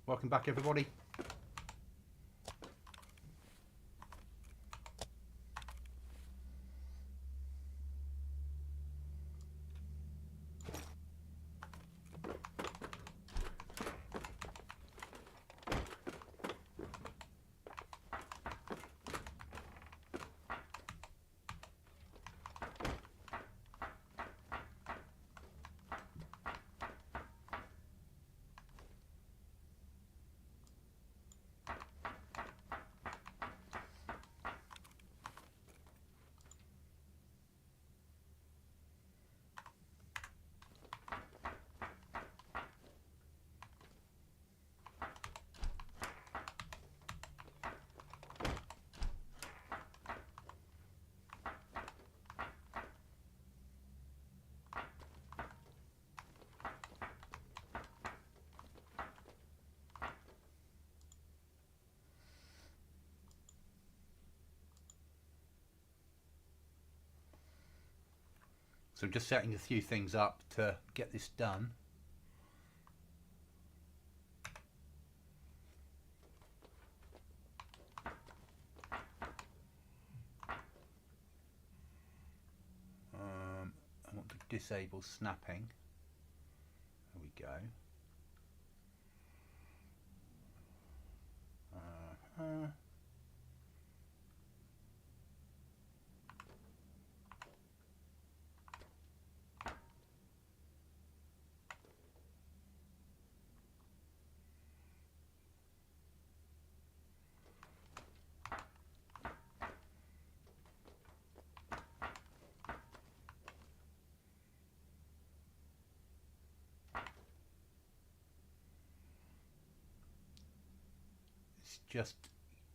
Welcome back, everybody. So I'm just setting a few things up to get this done. I want to disable snapping. There we go. Just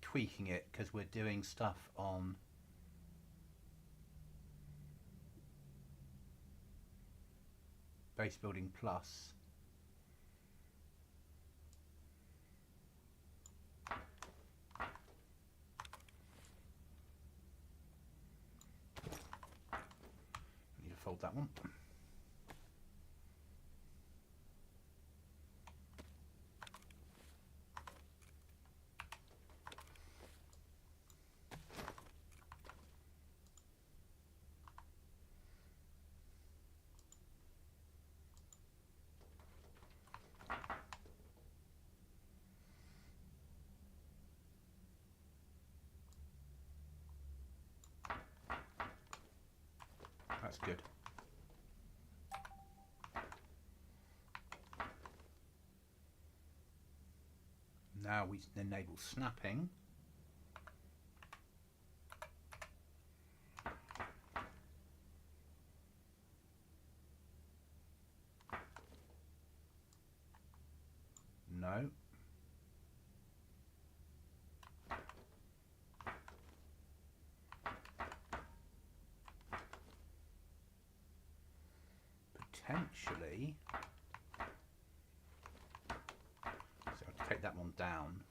tweaking it because we're doing stuff on Base Building Plus. I need to fold that one. That's good. Now we enable snapping. No. Potentially, so I'll take that one down.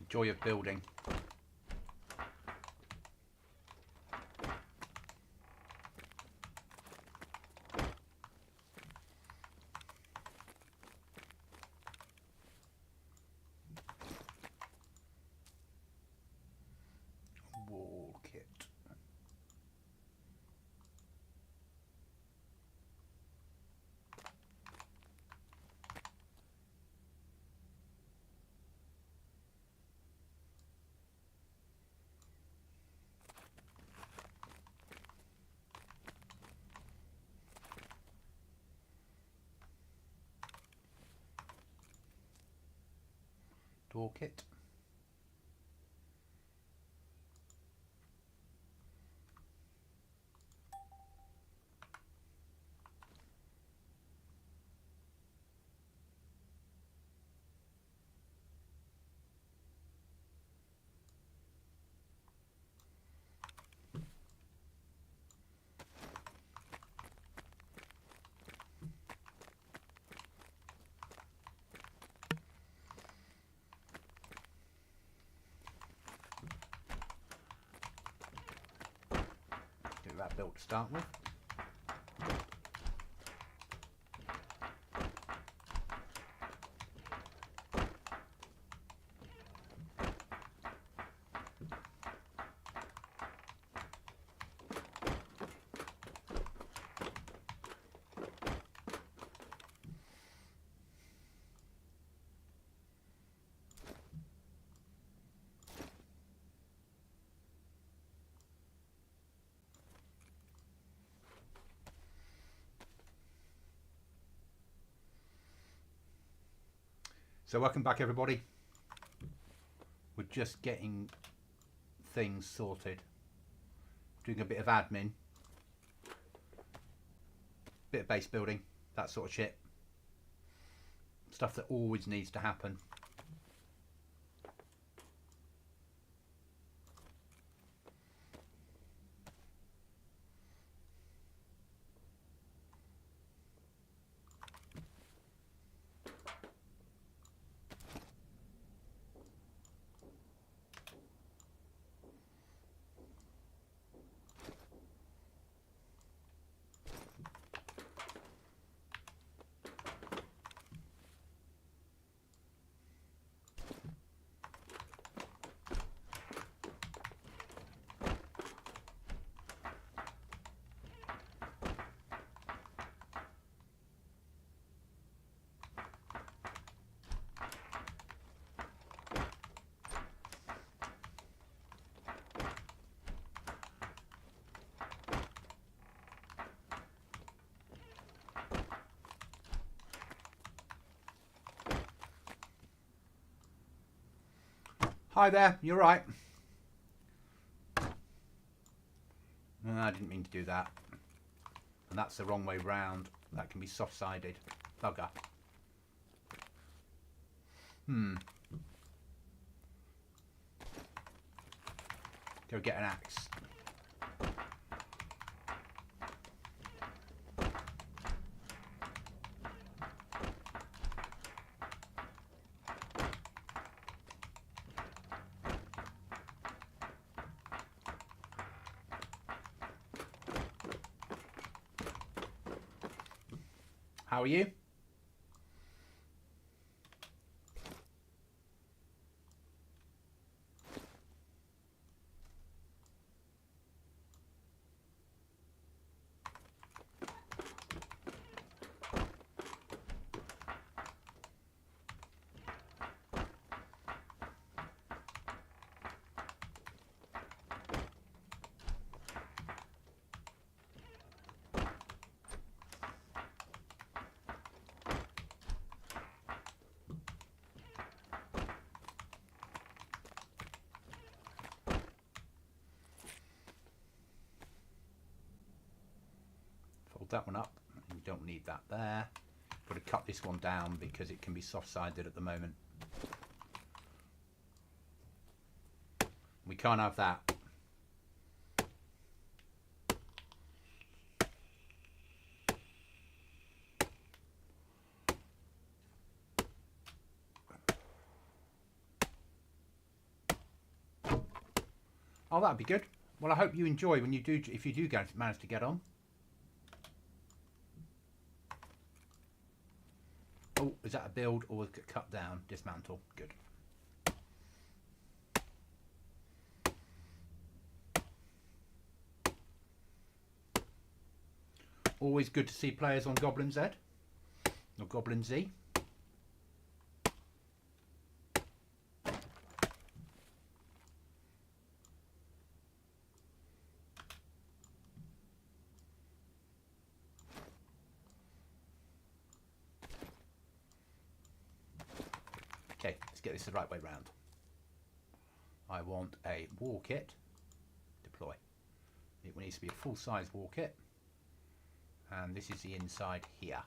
Joy of building. toolkit. That built to start with. So welcome back everybody. We're just getting things sorted. Doing a bit of admin. Bit of base building. That sort of shit. Stuff that always needs to happen. Hi there, you're right. No, I didn't mean to do that. And that's the wrong way round. That can be soft-sided. Bugger. Go get an axe. How are you? That one up. You don't need that there. Got to cut this one down because it can be soft-sided at the moment. We can't have that. Oh, that'd be good. Well, I hope you enjoy when you do, if you do manage to get on. Oh, is that a build or cut down? Dismantle. Good. Always good to see players on GoblinZ or GoblinZ. Okay, let's get this the right way round. I want a war kit. Deploy. It needs to be a full-size war kit. And this is the inside here.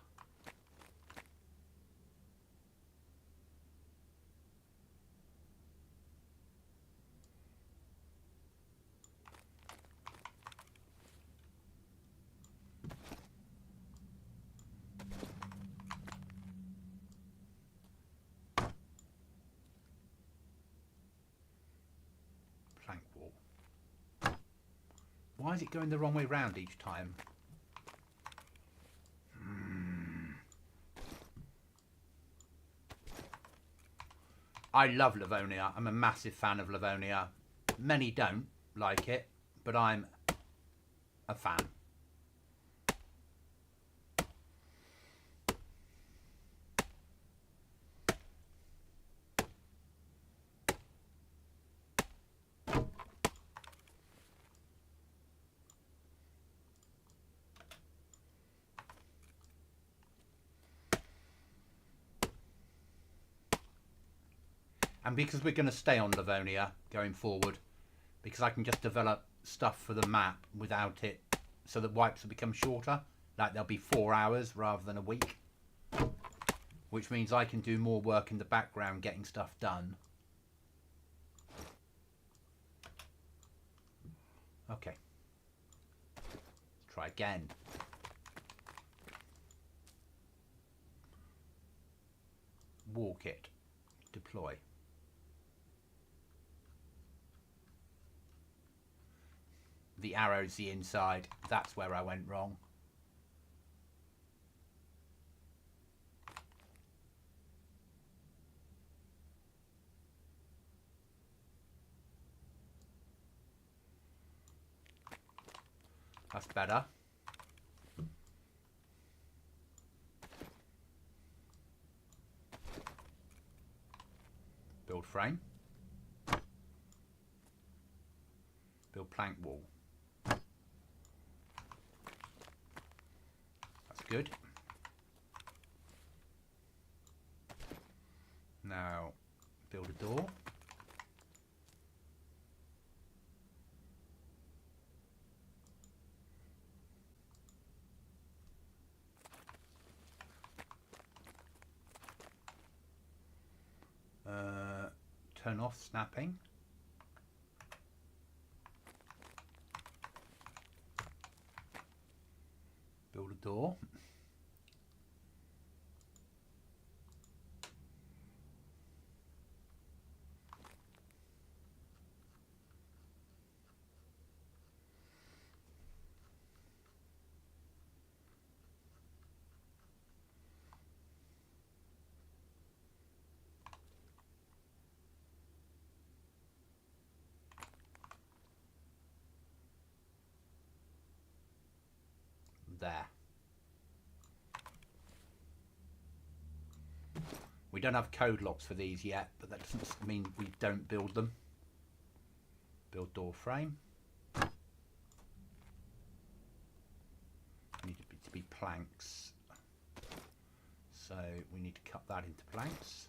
Plank wall. Why is it going the wrong way round each time? I love Livonia. I'm a massive fan of Livonia. Many don't like it, but I'm a fan. And because we're going to stay on Livonia going forward, because I can just develop stuff for the map without it, so that wipes will become shorter. Like they'll be 4 hours rather than a week. Which means I can do more work in the background getting stuff done. Okay. Let's try again. War kit. Deploy. The arrow's the inside. That's where I went wrong. That's better. Build frame. Build plank wall. Good. Now build a door. Turn off snapping. Build a door. There. We don't have code locks for these yet, but that doesn't mean we don't build them. Build door frame. Need to be planks. So we need to cut that into planks.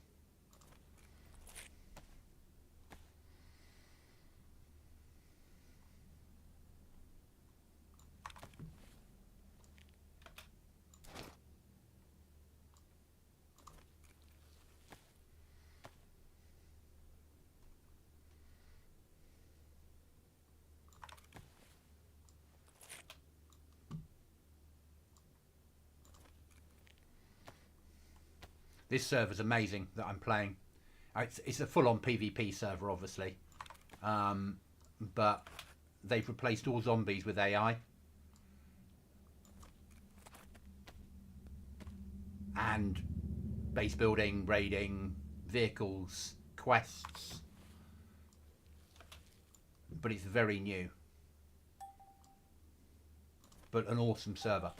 This server's amazing that I'm playing. It's a full-on PvP server, obviously. But they've replaced all zombies with AI. And base building, raiding, vehicles, quests. But it's very new. But an awesome server.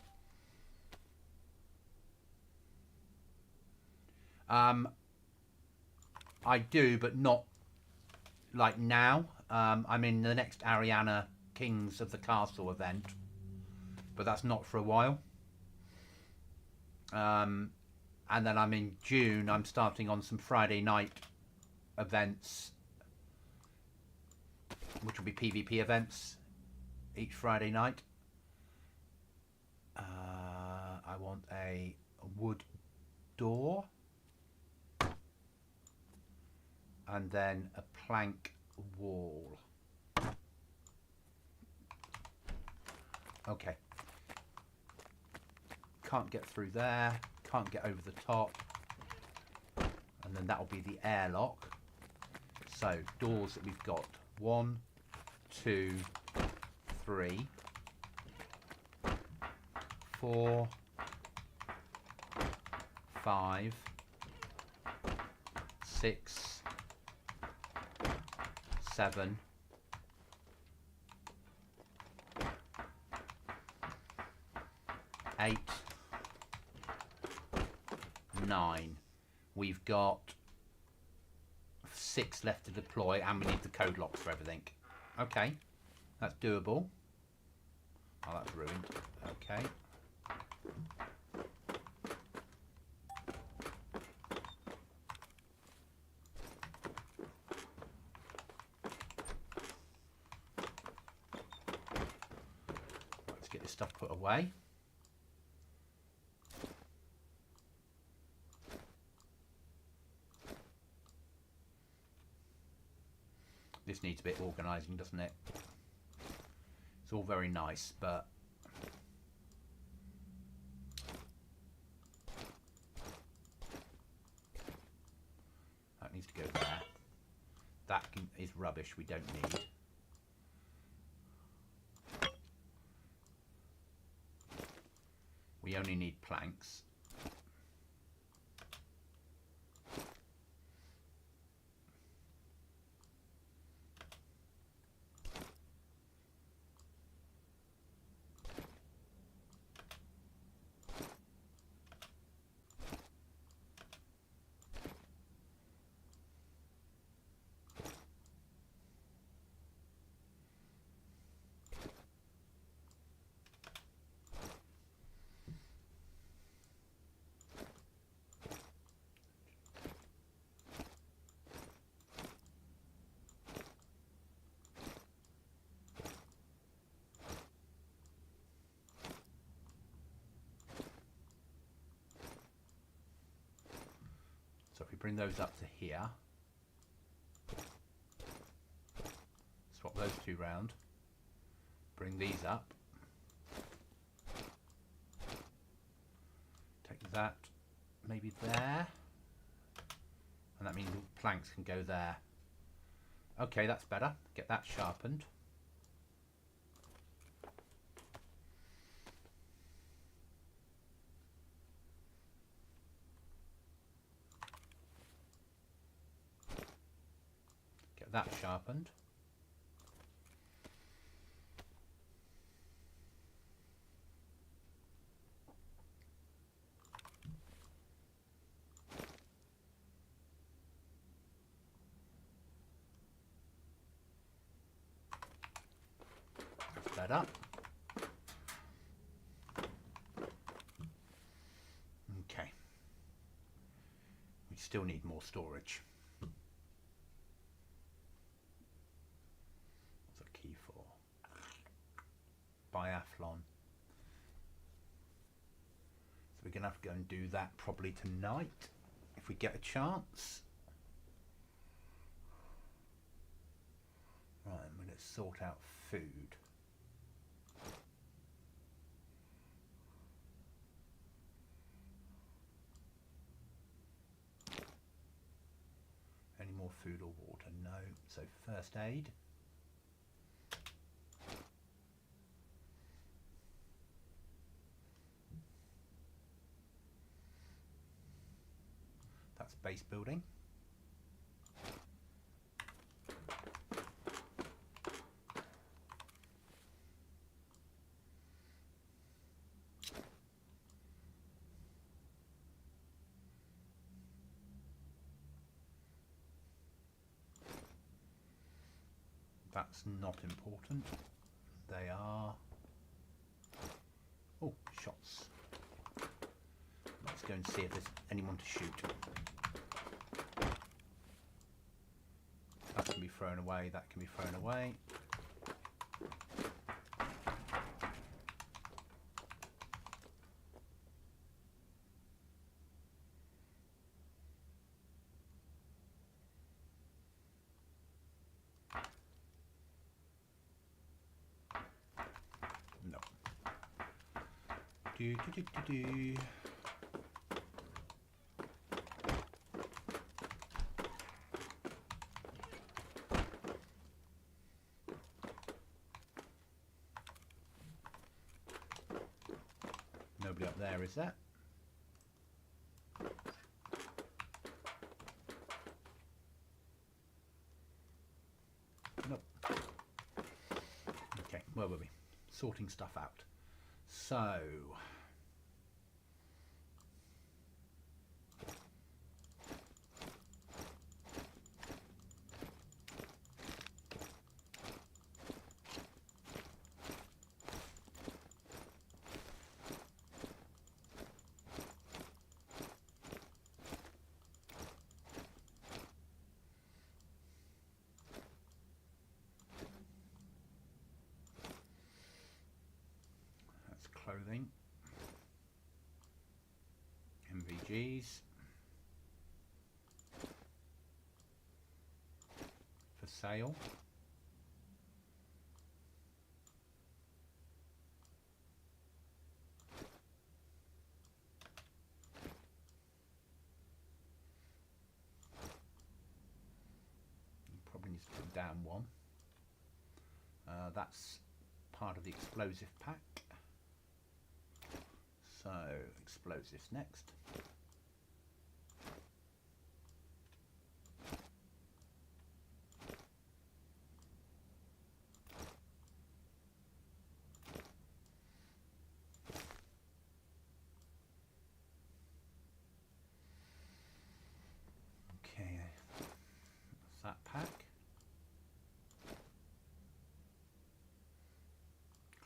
I do, but not like now. I'm in the next Ariana Kings of the Castle event, but that's not for a while. And then I'm in June. I'm starting on some Friday night events, which will be PvP events each Friday night. I want a wood door and then a plank wall. Okay. Can't get through there, can't get over the top, and then that'll be the airlock. So doors that we've got 1, 2, 3, 4, 5, 6, 7, 8, 9. We've got 6 left to deploy, and we need the code locks for everything. Okay, that's doable. Oh, that's ruined. Okay. Let's get this stuff put away. This needs a bit organising, doesn't it? It's all very nice, but that needs to go there. That is rubbish we don't need. We only need planks. So if we bring those up to here, swap those two round, bring these up, take that maybe there, and that means the planks can go there. Okay, that's better. Get that sharpened. That sharpened. That's better. Okay. We still need more storage. Biathlon. So we're going to have to go and do that probably tonight if we get a chance. Right, I'm going to sort out food. Any more food or water? No. So first aid. That's base building. That's not important. They are... Oh, shots. Let's go and see if there's anyone to shoot. thrown away. That can be thrown away. No. Do, do, do, do, do. Nobody up there, is there? Nope. Okay, where were we? Sorting stuff out. So... clothing, MVGs, for sale, probably needs to come down one. That's part of the explosive pack. So, explosives next. Okay, that's that pack.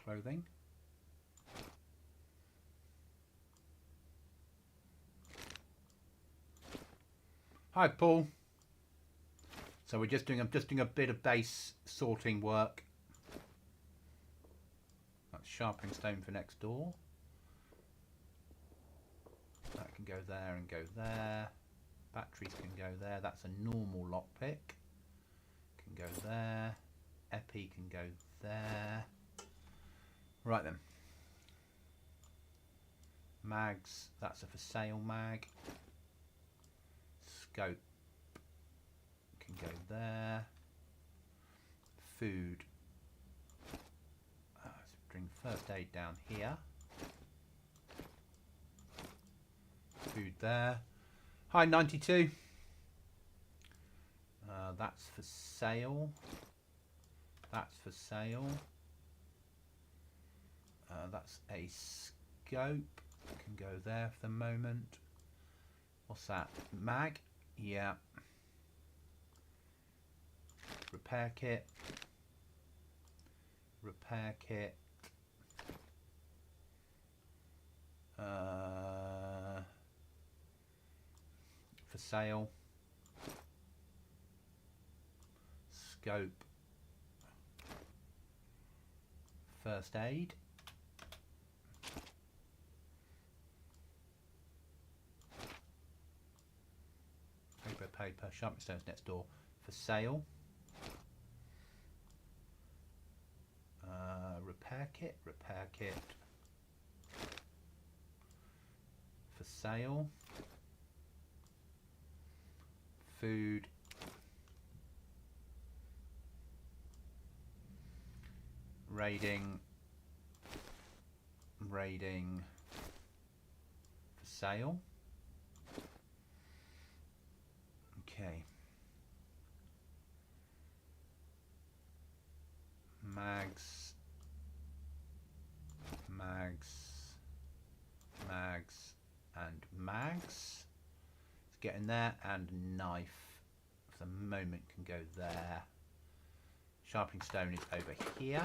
Clothing. Hi, Paul. So I'm just doing a bit of base sorting work. That's sharpening stone for next door. That can go there and go there. Batteries can go there. That's a normal lockpick. Can go there. Epi can go there. Right then. Mags. That's a for sale mag. Scope can go there. Food. Let's bring first aid down here. Food there. Hi, 92. That's for sale. That's for sale. That's a scope. Can go there for the moment. What's that? Mag? Yeah. Repair kit. Repair kit. For sale. Scope. First aid. Paper, sharpening stones next door for sale. Repair kit for sale. Food. Raiding for sale. Okay. Mags, and mags. It's getting there, and knife for the moment can go there. Sharpening stone is over here.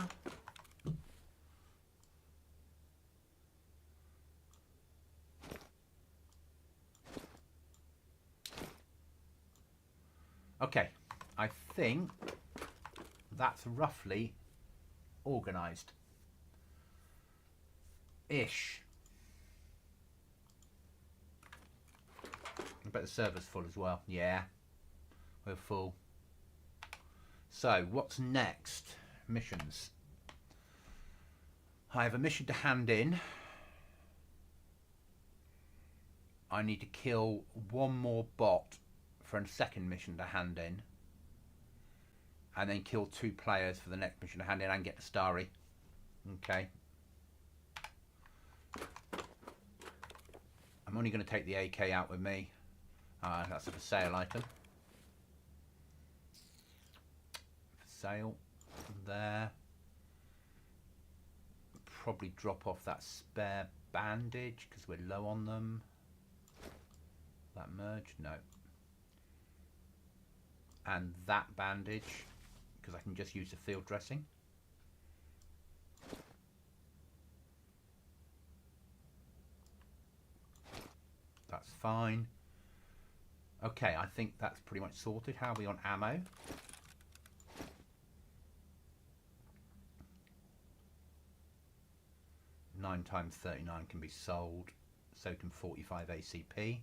Okay, I think that's roughly organised. Ish. I bet the server's full as well. Yeah, we're full. So, what's next? Missions. I have a mission to hand in. I need to kill one more bot for a second mission to hand in. And then kill 2 players for the next mission to hand in and get the starry. Okay. I'm only going to take the AK out with me. That's a for sale item. For sale. There. Probably drop off that spare bandage because we're low on them. That merge? No. And that bandage because I can just use the field dressing. That's fine. Okay, I think that's pretty much sorted. How are we on ammo? Nine times 39 can be sold. So can 45 ACP.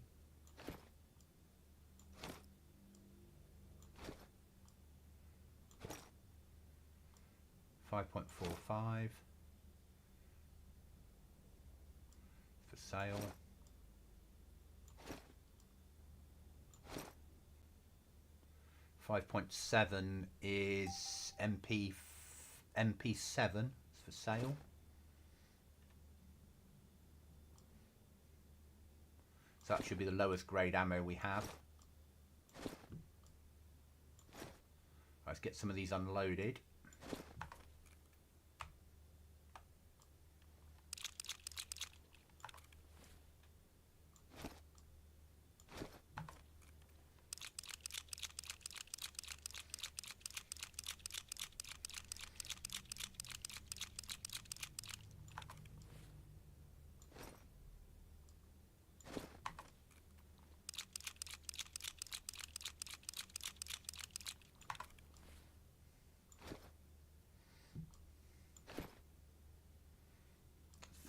$5.45 for sale. $5.7 is MP7 for sale. So that should be the lowest grade ammo we have. Let's get some of these unloaded.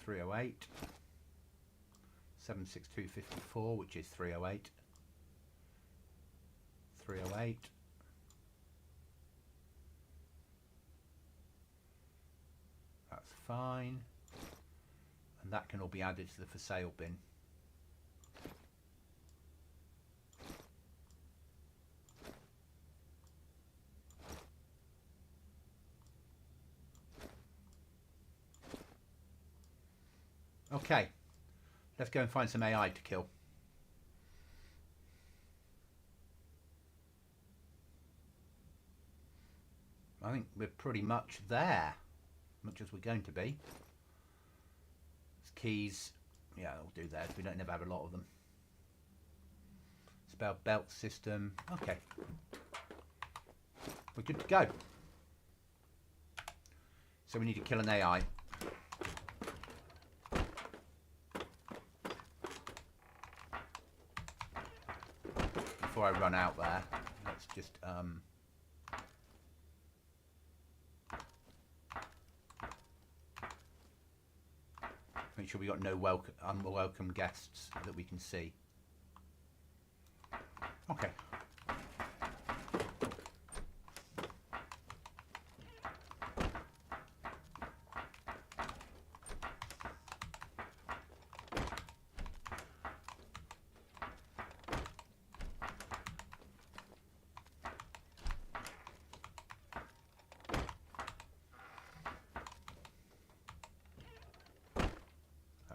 .308, 76254, which is 308, 308, that's fine, and that can all be added to the for sale bin. Okay, let's go and find some AI to kill. I think we're pretty much there, much as we're going to be. Keys, yeah, I'll do that. We don't never have a lot of them. Spell belt system, okay. We're good to go. So we need to kill an AI. Before I run out there, let's just make sure we got no unwelcome guests that we can see. Okay.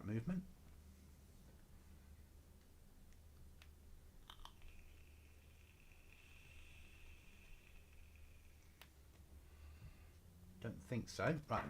Movement. Don't think so. Right.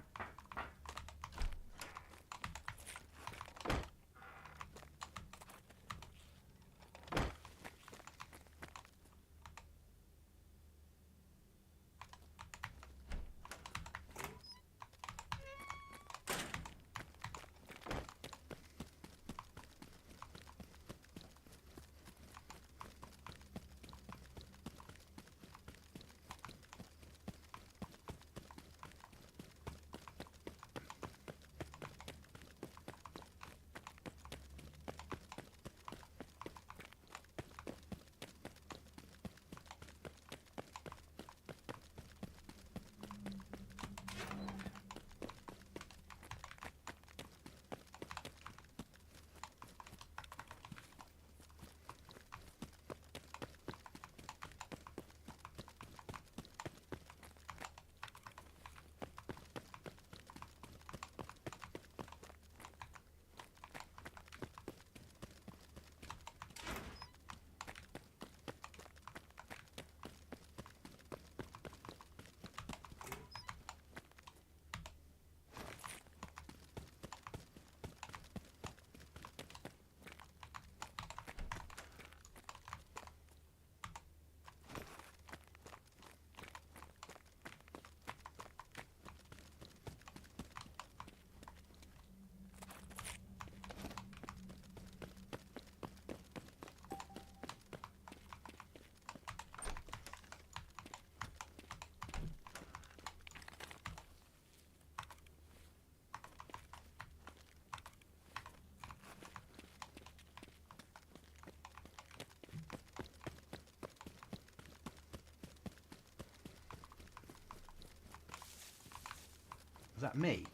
Was that me?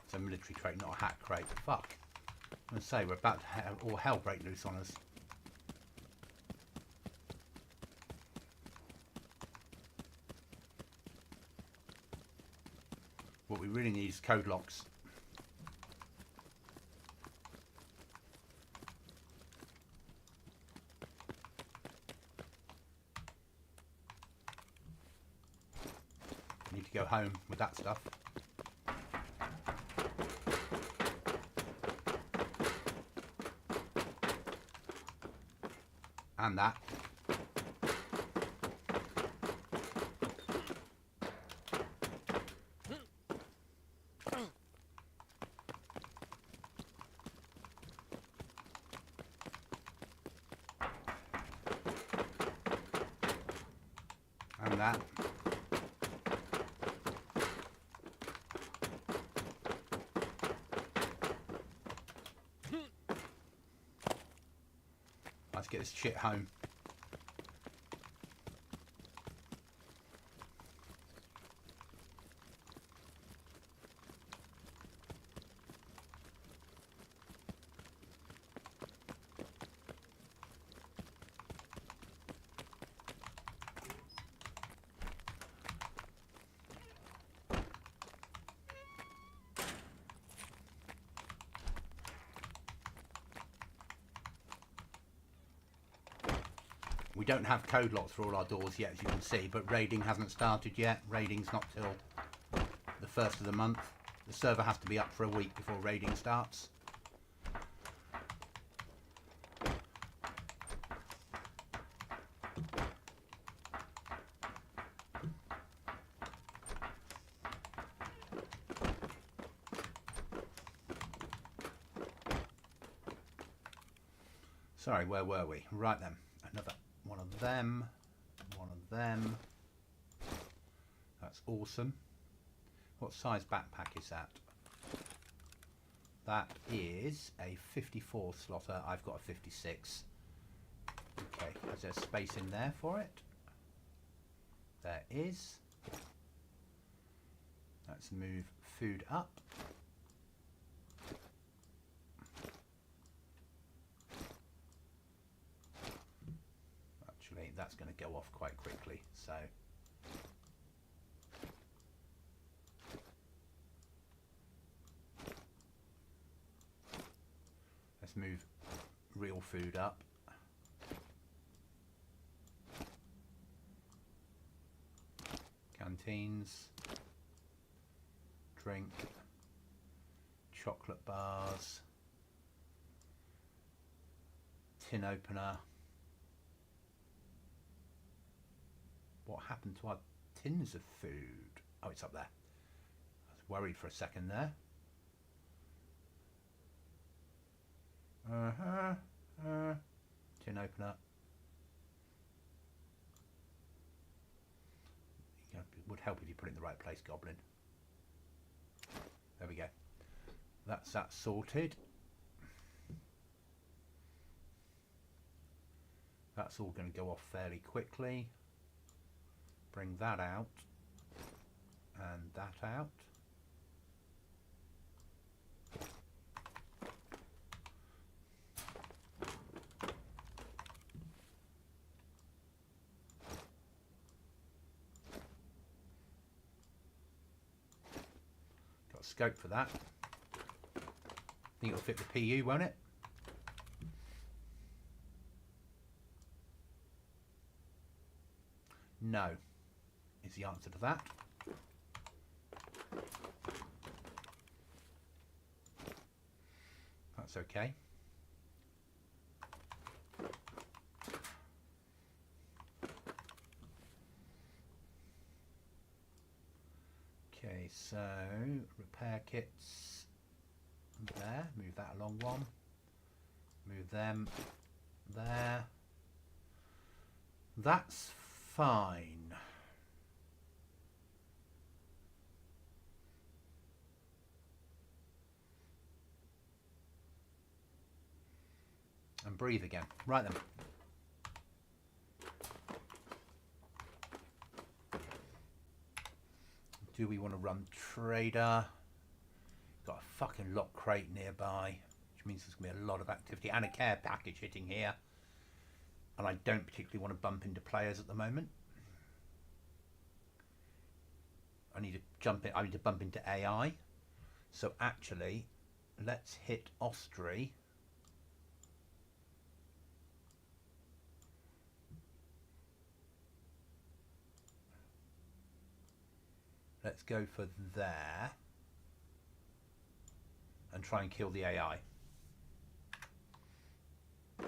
It's a military crate, not a hat crate. Fuck. I'm going to say, we're about to have all hell break loose on us. What we really need is code locks. Need to go home with that stuff. And that. And that. Let's get this shit home. We don't have code locks for all our doors yet, as you can see, but raiding hasn't started yet. Raiding's not till the 1st of the month. The server has to be up for a week before raiding starts. Sorry, where were we? Right then, another one of them, one of them. That's awesome. What size backpack is that? That is a 54 slotter. I've got a 56. Okay, is there space in there for it? There is. Let's move food up. Actually, that's going to go off quite quickly, so let's move real food up. Canteens, drink, chocolate bars, tin opener. What happened to our tins of food? Oh, it's up there. I was worried for a second there. Tin opener. It would help if you put it in the right place, Goblin. There we go. That's that sorted. That's all going to go off fairly quickly. Bring that out and that out. Got scope for that. I think it'll fit the PU, won't it? No. Is the answer to that. That's okay. Okay, so repair kits there. Move that along one. Move them there. That's fine. And breathe again. Right then. Do we want to run trader? Got a fucking lock crate nearby, which means there's going to be a lot of activity and a care package hitting here. And I don't particularly want to bump into players at the moment. I need to bump into AI. So actually, let's hit Ostry. Let's go for there and try and kill the AI. If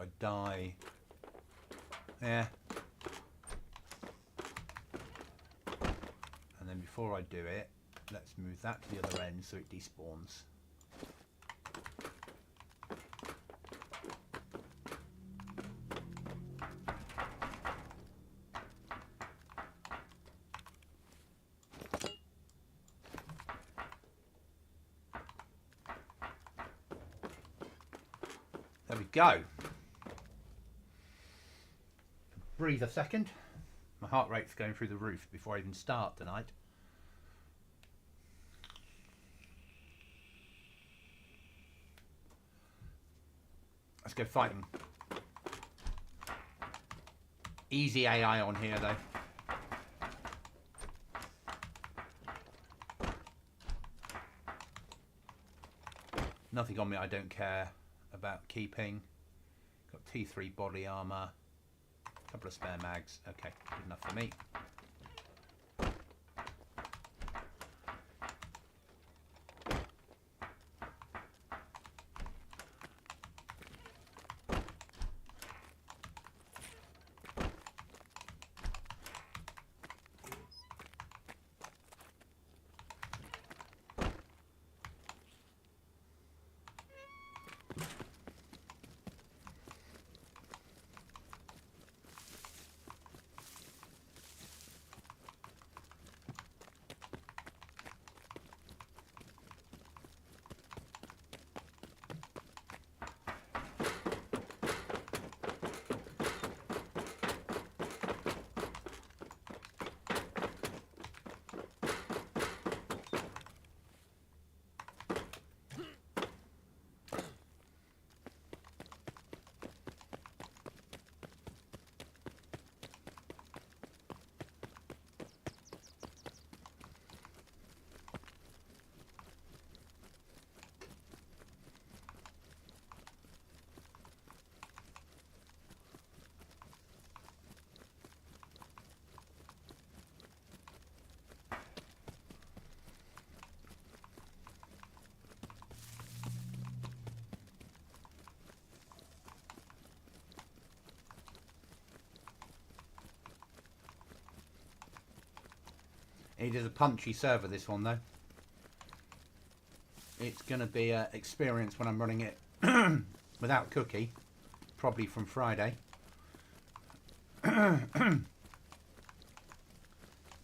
I die, yeah. And then before I do it, let's move that to the other end so it despawns. There we go. Breathe a second. My heart rate's going through the roof before I even start tonight. Let's go fighting. Easy AI on here though. Nothing on me I don't care about keeping. Got T3 body armor, a couple of spare mags. Okay, good enough for me. It is a punchy server, this one though. It's going to be an experience when I'm running it without Cookie, probably from Friday. And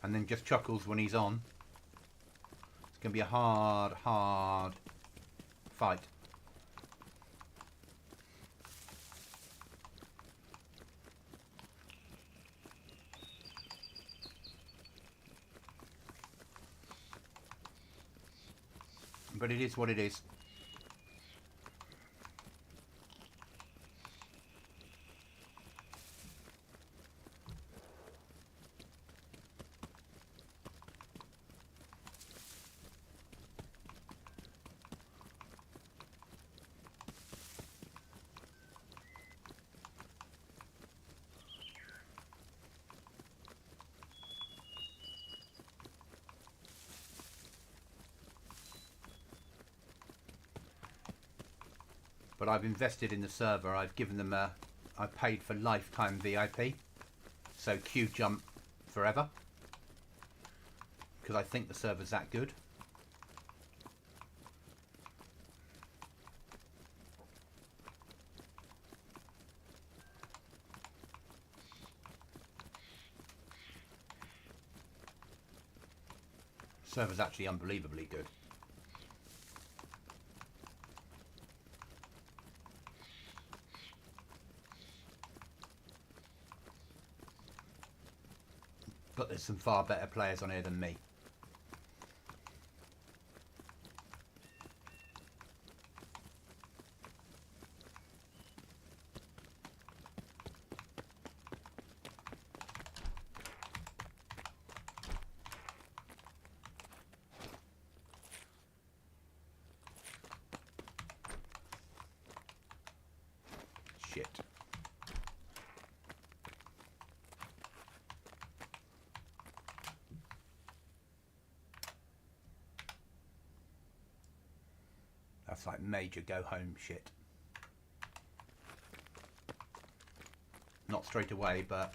then just Chuckles when he's on. It's going to be a hard fight. But it is what it is. But I've invested in the server. I've given them I've paid for lifetime VIP. So queue jump forever. Because I think the server's that good. Server's actually unbelievably good. But there's some far better players on here than me. Shit. That's like major go home shit. Not straight away, but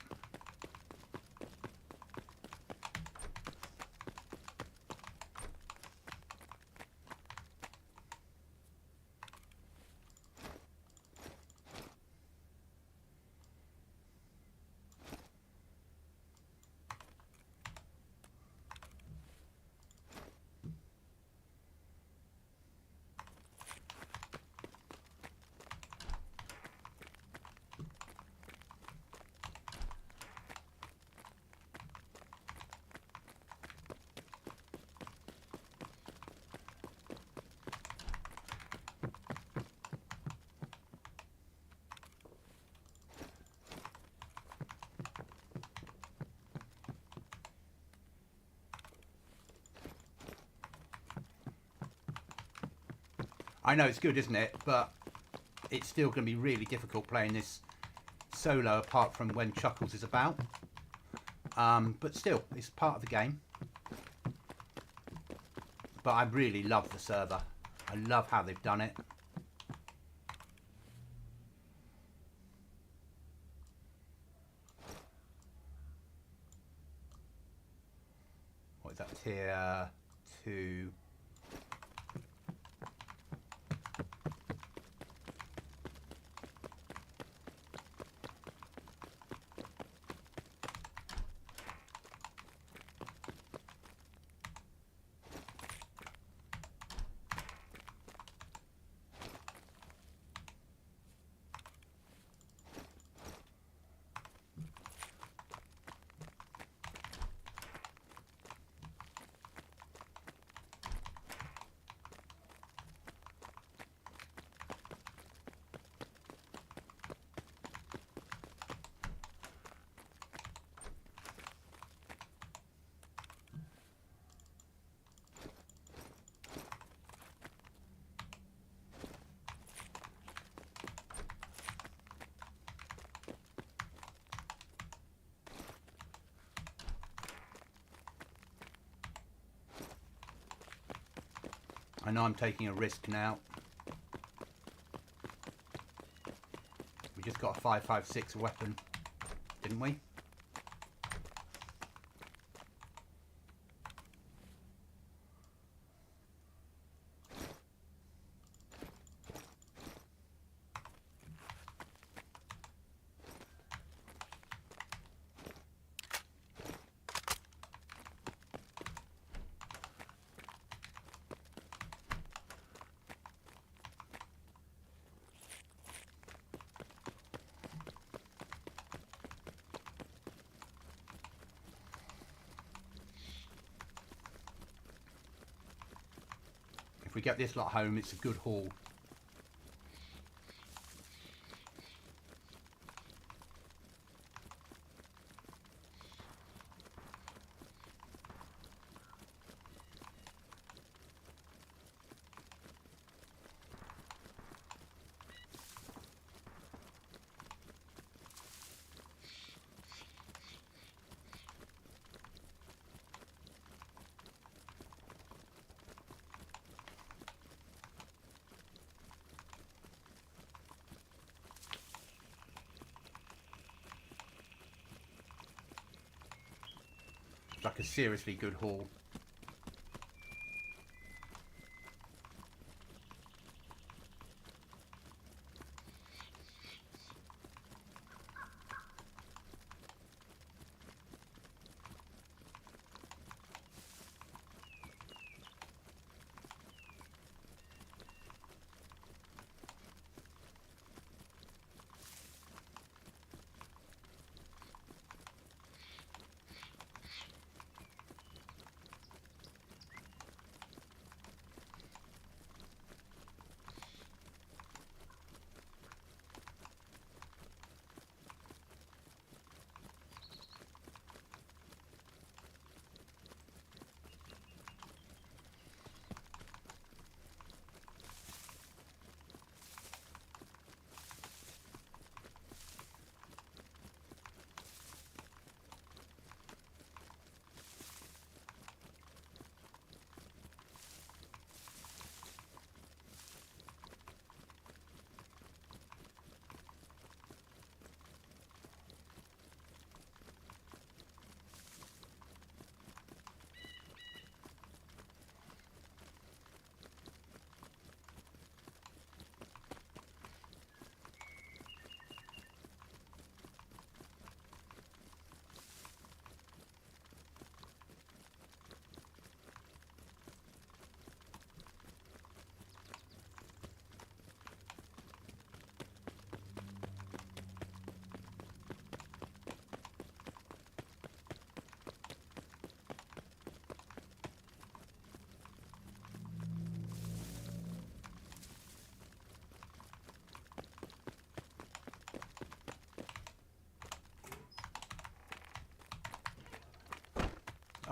I know it's good, isn't it? But it's still going to be really difficult playing this solo, apart from when Chuckles is about. But still, it's part of the game. But I really love the server. I love how they've done it. What is that? Tier 2. I know I'm taking a risk now. We just got a 5.56 weapon, didn't we? If we get this lot home, it's a good haul. Like a seriously good haul.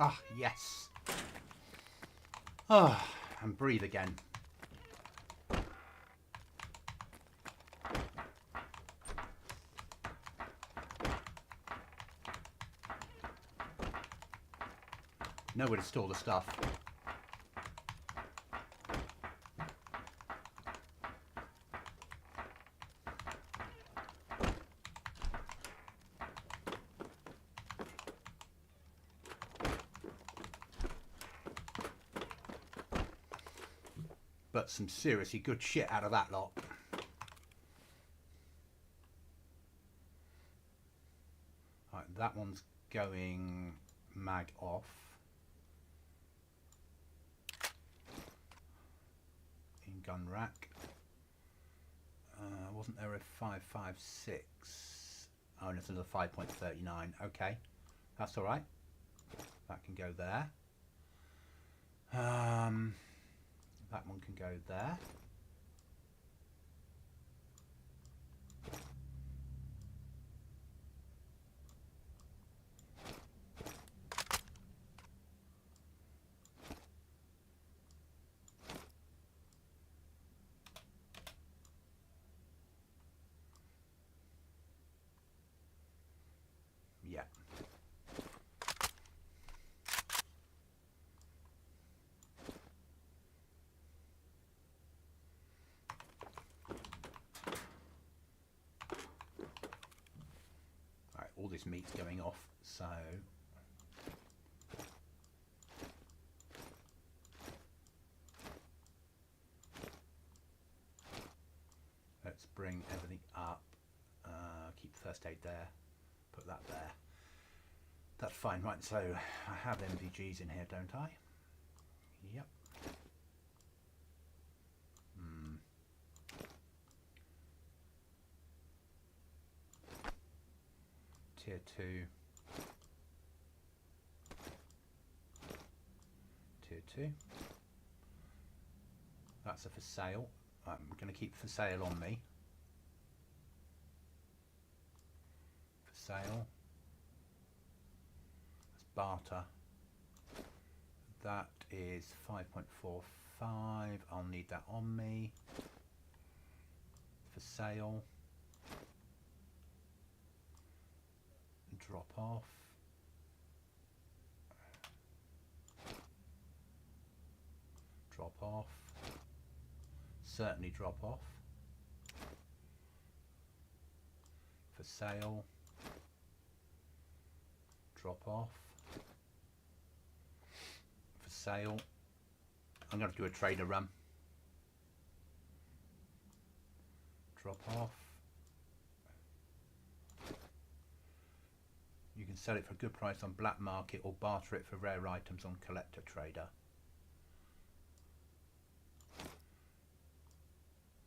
Ah, yes. Ah, and breathe again. Nowhere to store the stuff. But some seriously good shit out of that lot. Right, that one's going mag off. In gun rack. Wasn't there a 5.56? Oh, and it's another 5.39. Okay, that's all right. That can go there. That one can go there. Yeah. All this meat's going off, so let's bring everything up. Keep first aid there, put that there. That's fine, right? So I have MVGs in here, don't I? Yep. Tier 2, Tier 2. That's a for sale. I'm going to keep for sale on me. For sale. That's barter. That is 5.45. I'll need that on me. For sale. Drop off. Drop off. Certainly drop off. For sale. Drop off. For sale. I'm going to do a trader run. Drop off. You can sell it for a good price on black market or barter it for rare items on collector trader.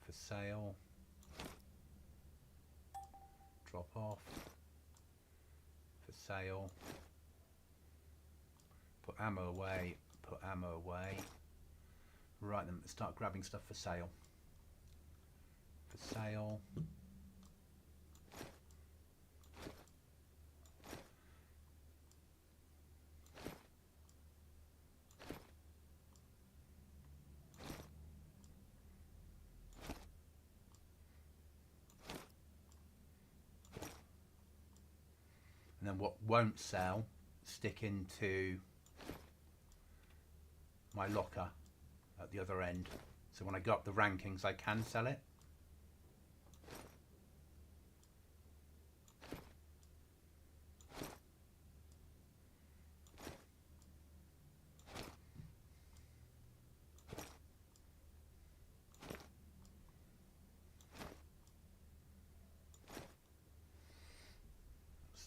For sale. Drop off. For sale. Put ammo away. Put ammo away. Right then, let's start grabbing stuff for sale. For sale. And then what won't sell, stick into my locker at the other end. So when I go up the rankings, I can sell it.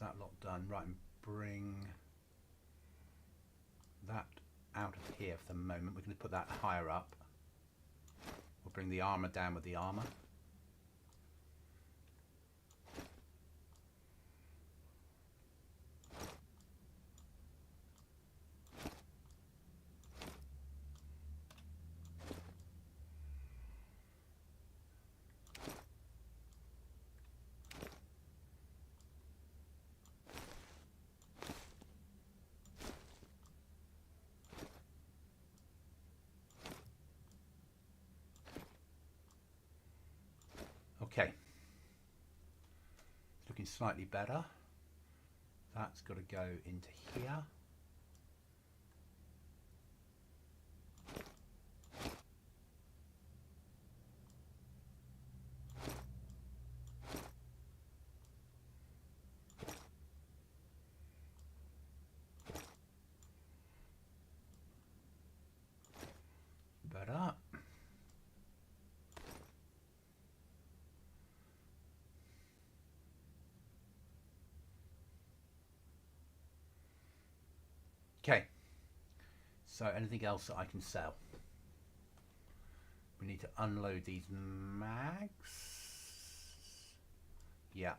That lot done. Right, and bring that out of here for the moment. We're going to put that higher up. We'll bring the armor down with the armor. Okay. It's looking slightly better. That's got to go into here. Better. Okay, so anything else that I can sell? We need to unload these mags. Yeah.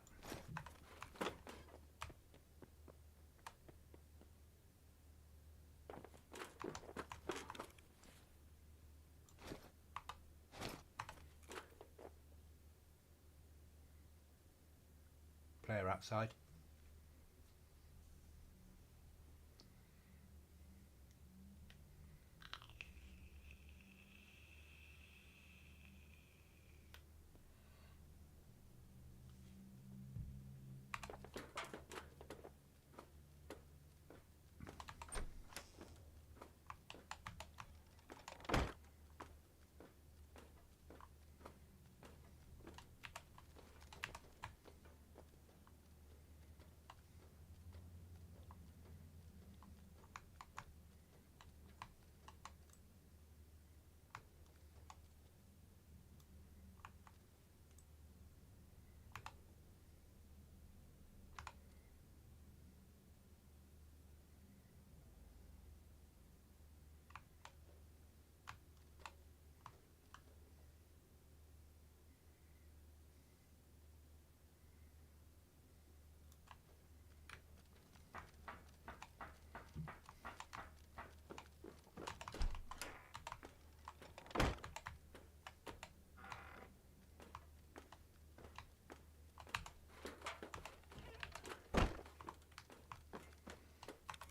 Player outside.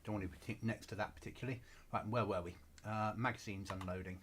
Don't want to be next to that particularly. Right, where were we? Magazines unloading.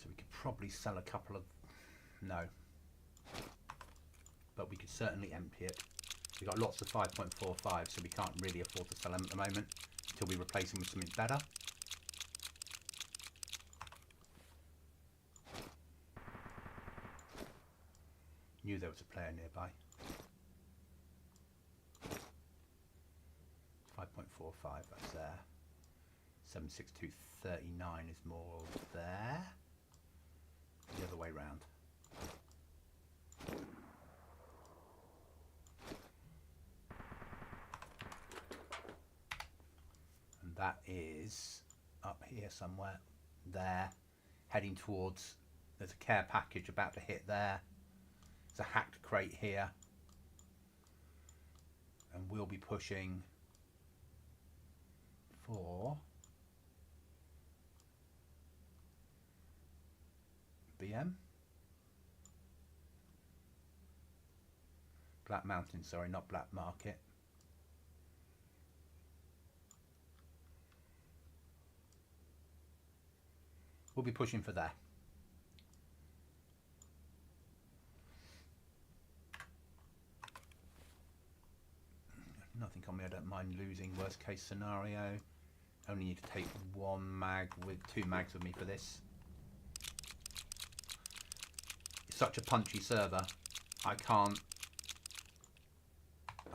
So we could probably sell a couple of... No. But we could certainly empty it. We've got lots of 5.45, so we can't really afford to sell them at the moment until we replace them with something better. Knew there was a player nearby. 5.45, that's there. 76239 is more there. The other way round. And that is up here somewhere. There. Heading towards... There's a care package about to hit there. There's a hacked crate here. And we'll be pushing for... BM? Black Mountain, sorry, not Black Market. We'll be pushing for there. Nothing on me I don't mind losing, worst case scenario. Only need to take 1 mag with 2 mags with me for this. It's such a punchy server. I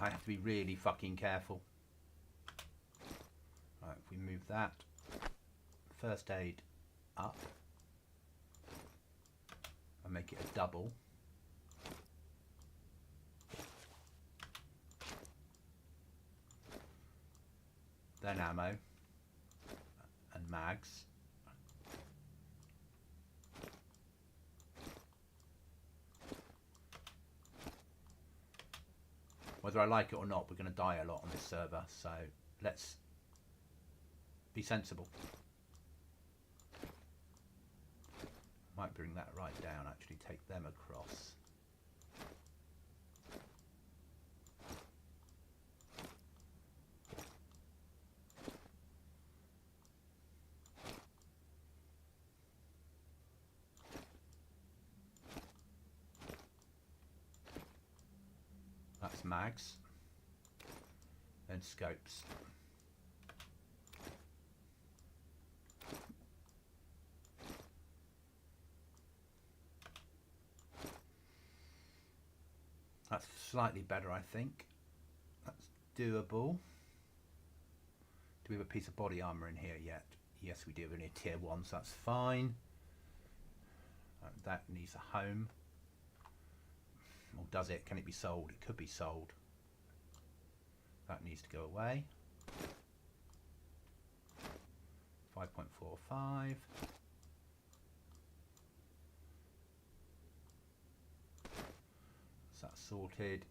have to be really fucking careful. Right, if we move that. First aid up. And make it a double. Then ammo. And mags. Whether I like it or not, we're going to die a lot on this server, so let's be sensible. Might bring that right down, actually take them across. That's mags and scopes. That's slightly better, I think. That's doable. Do we have a piece of body armor in here yet? Yes, we do. We're only a tier 1, so that's fine. That needs a home. Or does it? Can it be sold? It could be sold. That needs to go away. 5.45. So that's sorted.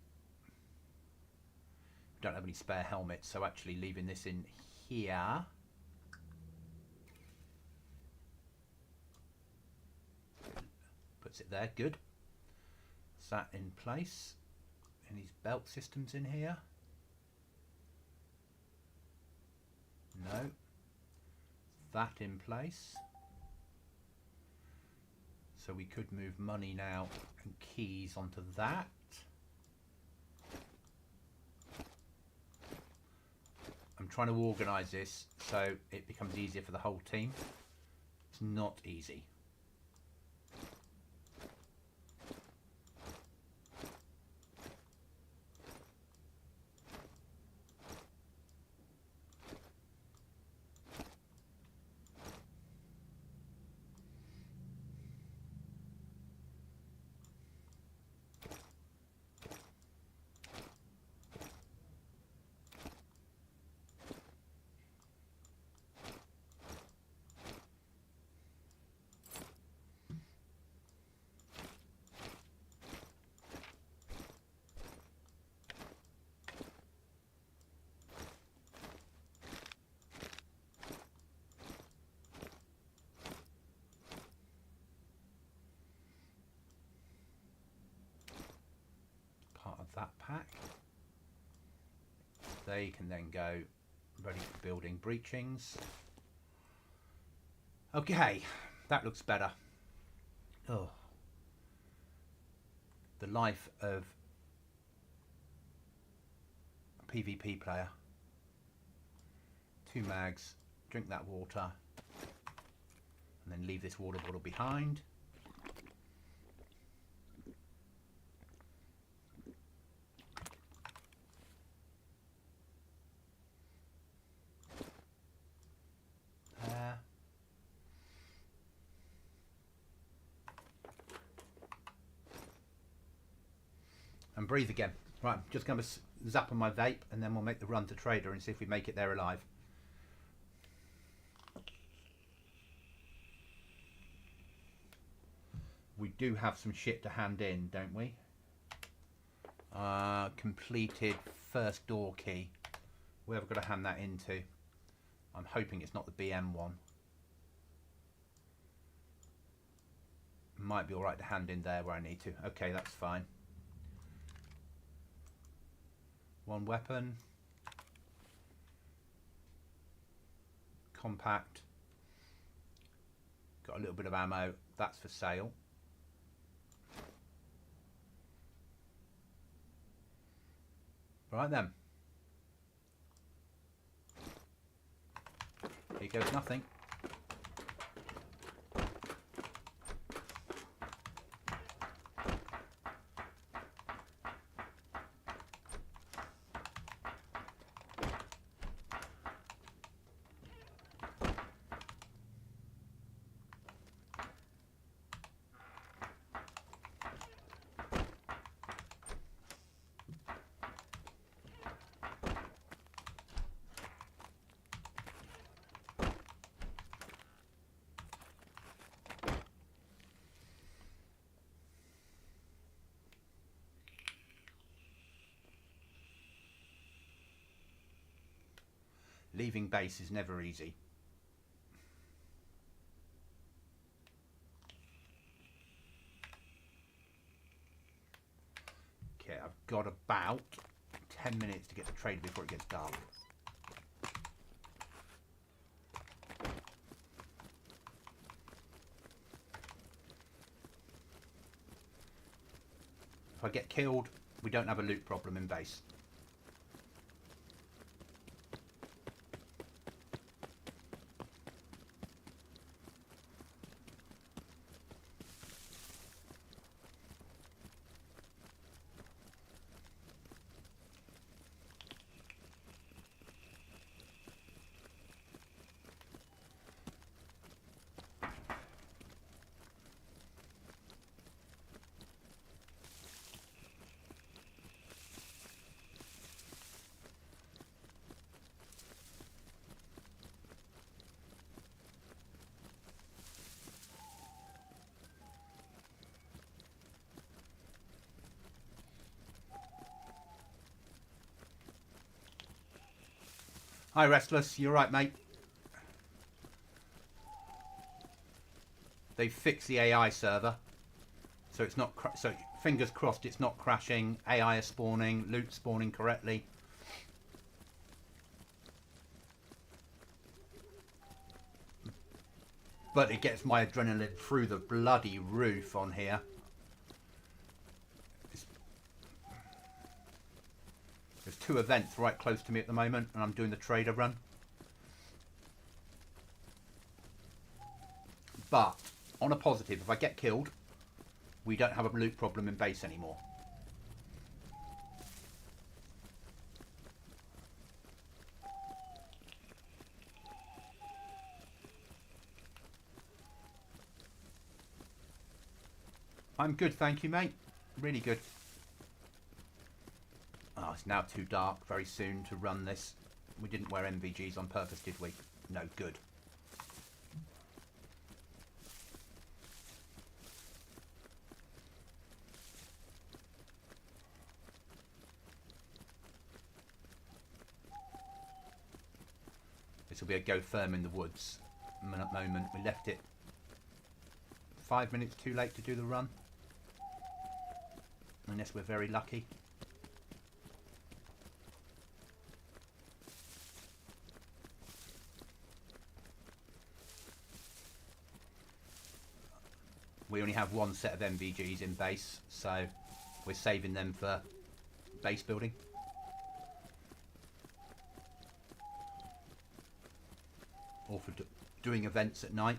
We don't have any spare helmets, so actually leaving this in here. Puts it there, good. Is that in place? Any belt systems in here? No. That in place. So we could move money now and keys onto that. I'm trying to organise this so it becomes easier for the whole team. It's not easy. That pack. They can then go ready for building breachings. Okay, that looks better. Oh, the life of a PvP player. 2 mags, drink that water, and then leave this water bottle behind. And breathe again. Right, I'm just going to zap on my vape and then we'll make the run to Trader and see if we make it there alive. We do have some shit to hand in, don't we? Completed first door key. Where have we got to hand that into? I'm hoping it's not the BM one. Might be alright to hand in there where I need to. Okay, that's fine. 1 weapon. Compact. Got a little bit of ammo. That's for sale. Right then. Here goes nothing. Leaving base is never easy. Okay, I've got about 10 minutes to get the trader before it gets dark. If I get killed, we don't have a loot problem in base. Hi Restless, you're right mate. They've fixed the AI server, so it's not, so fingers crossed it's not crashing. AI is spawning, loot spawning correctly. But it gets my adrenaline through the bloody roof on here. There's 2 events right close to me at the moment, and I'm doing the trader run. But, on a positive, if I get killed, we don't have a loot problem in base anymore. I'm good, thank you, mate. Really good. Oh, it's now too dark very soon to run this. We didn't wear MVGs on purpose, did we? No good. This will be a go firm in the woods moment. We left it 5 minutes too late to do the run. Unless we're very lucky. We only have 1 set of MVGs in base, so we're saving them for base building. Or for doing events at night.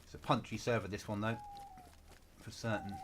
It's a punchy server, this one, though, for certain.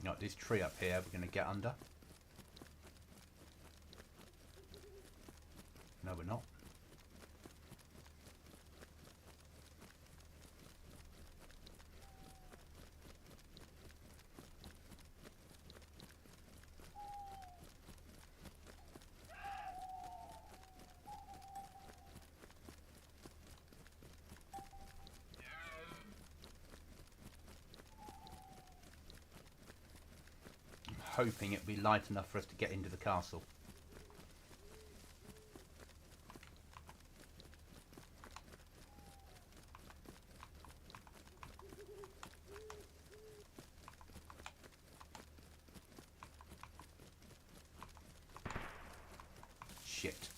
Got this tree up here we're going to get under. hoping it'll be light enough for us to get into the castle. Shit.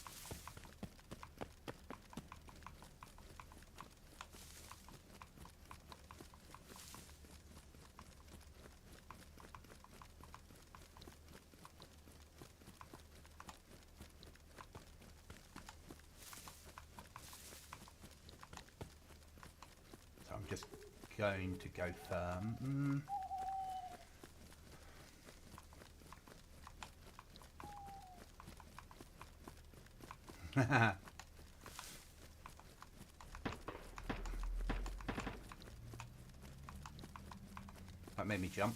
So I'm just going to go firm. That made me jump.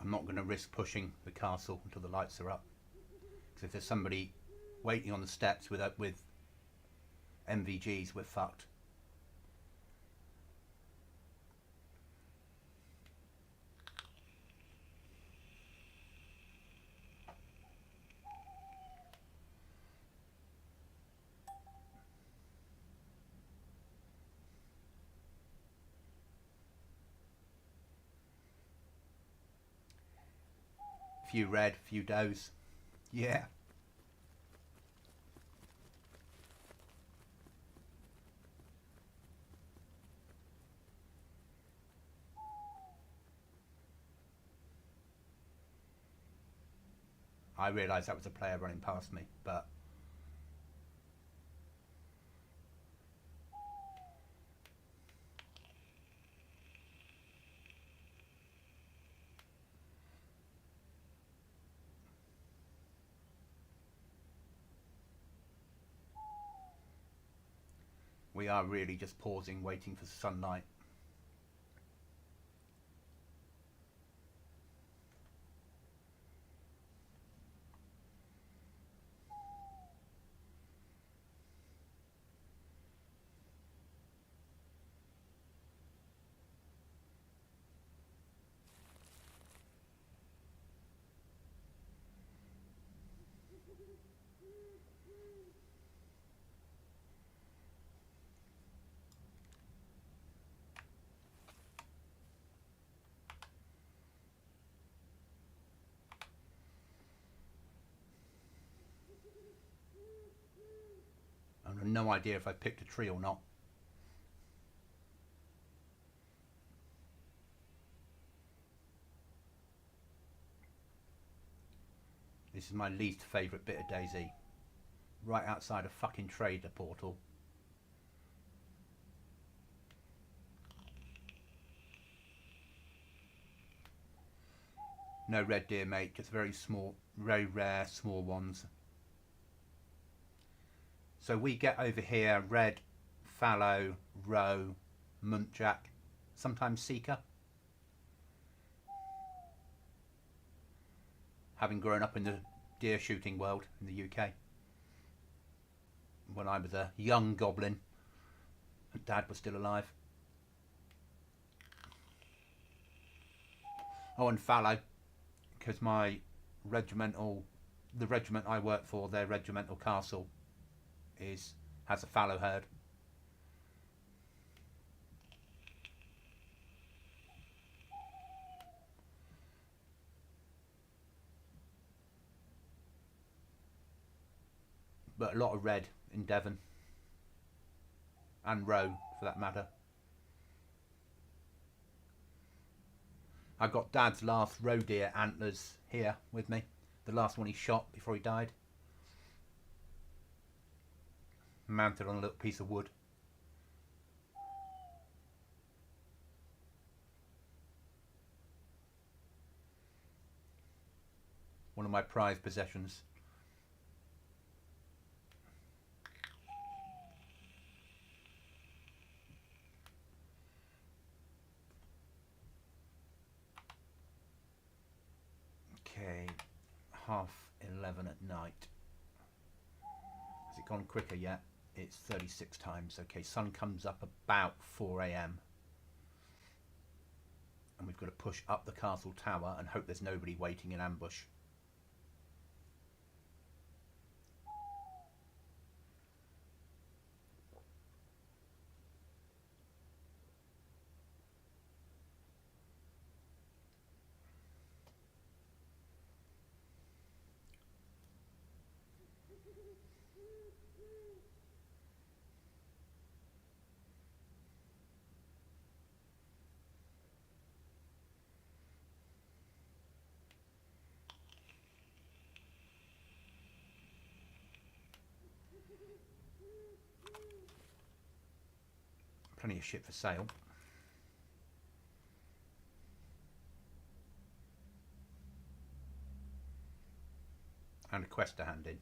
I'm not going to risk pushing the castle until the lights are up, because if there's somebody waiting on the steps with MVGs, we're fucked. Few red, few does. Yeah. I realised that was a player running past me, but we are really just pausing, waiting for sunlight. I have no idea if I picked a tree or not. This is my least favourite bit of DayZ. Right outside a fucking trader portal. No red deer, mate, just very small, very rare small ones. So we get over here red, fallow, roe, muntjac, sometimes seeker. Having grown up in the deer shooting world in the UK. When I was a young goblin and Dad was still alive. Oh, and fallow, because my regimental, the regiment I work for, their regimental castle has a fallow herd. But a lot of red in Devon. And roe, for that matter. I got Dad's last roe deer antlers here with me. The last one he shot before he died. Mounted on a little piece of wood. my prized possessions. Okay, 11:30 at night. Has it gone quicker yet? It's 36 times. Okay, sun comes up about 4 AM. And we've got to push up the castle tower and hope there's nobody waiting in ambush. Plenty of shit for sale. And a quest to hand in.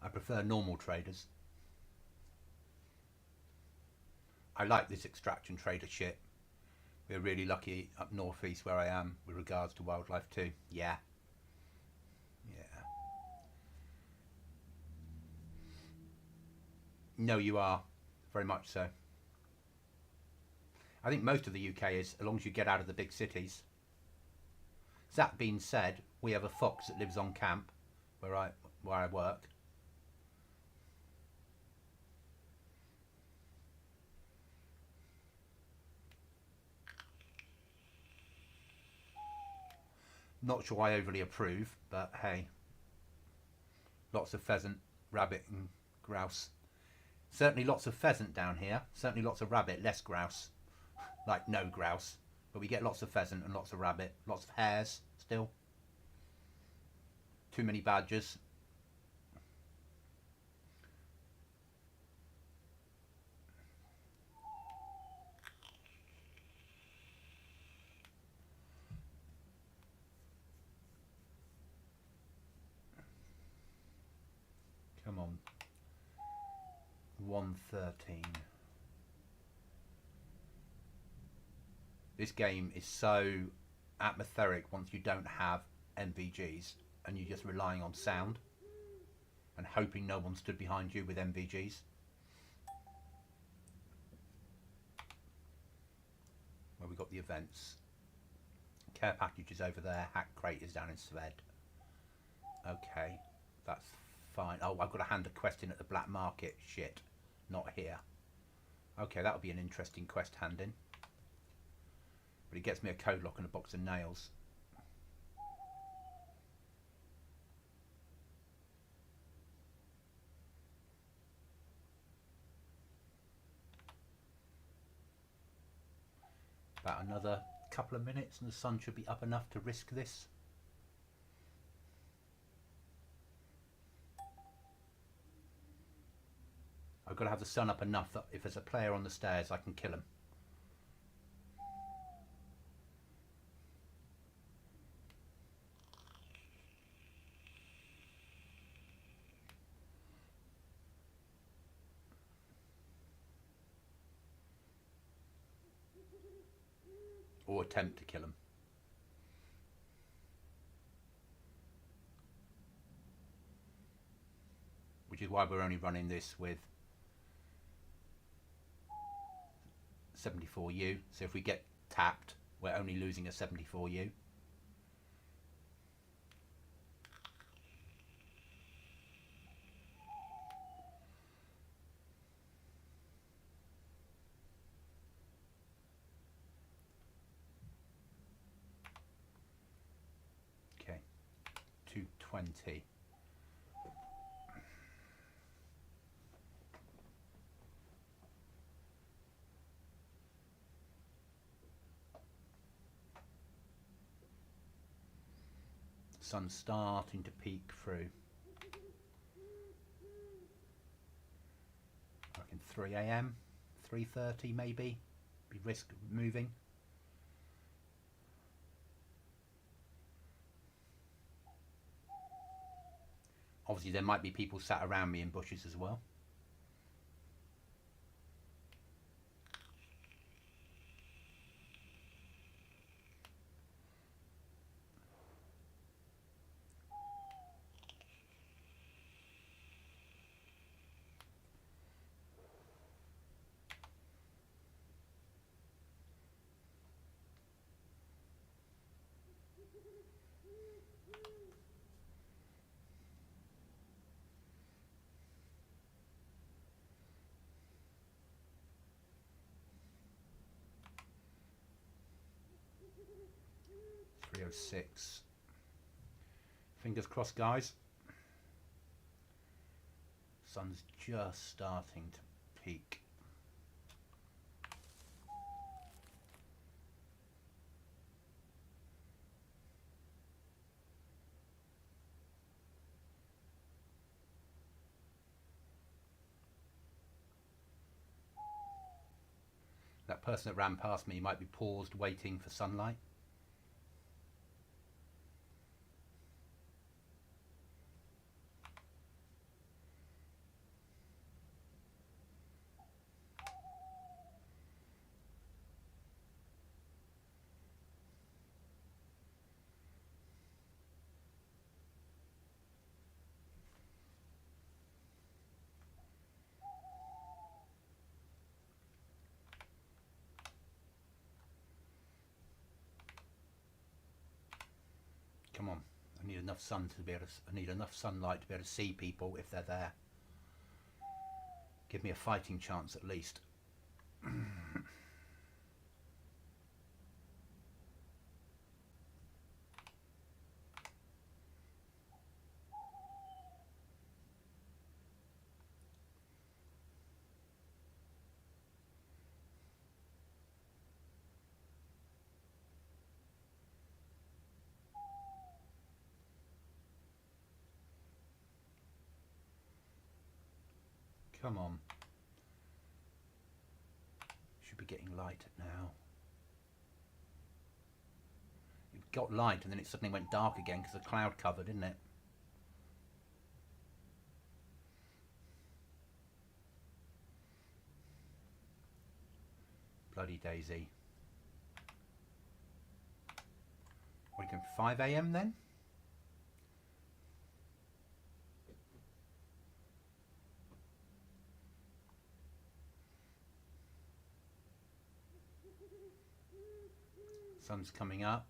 I prefer normal traders. I like this extraction trader shit. We're really lucky up northeast where I am with regards to wildlife too. Yeah. Yeah. No, you are. Very much so. I think most of the UK is, as long as you get out of the big cities. That being said, we have a fox that lives on camp where I work. Not sure I overly approve, but hey. Lots of pheasant, rabbit and grouse. Certainly lots of pheasant down here. Certainly lots of rabbit, less grouse. Like no grouse. But we get lots of pheasant and lots of rabbit. Lots of hares still. Too many badgers. Come on. 113. This game is so atmospheric once you don't have NVGs and you're just relying on sound and hoping no one stood behind you with NVGs. Where we got the events. Care package is over there. Hack crate is down in Sved. Okay, that's fine. Oh, I've got to hand a quest in at the black market. Shit, not here. Okay, that'll be an interesting quest hand in. But it gets me a code lock and a box of nails. About another couple of minutes and the sun should be up enough to risk this. I've got to have the sun up enough that if there's a player on the stairs I can kill him. Or attempt to kill him. Which is why we're only running this with 74U. So if we get tapped, we're only losing a 74U. Okay, 220. sun's starting to peek through. I reckon 3 AM, 3:30 maybe. Be risk moving. Obviously there might be people sat around me in bushes as well. Six. Fingers crossed, guys. Sun's just starting to peak. That person that ran past me might be paused waiting for sunlight. Come on, I need enough sun to be able to, I need enough sunlight to be able to see people if they're there. Give me a fighting chance at least. Come on. Should be getting light now. It got light and then it suddenly went dark again because the cloud covered, didn't it? Bloody DayZ. What, you can 5 AM then? Sun's coming up.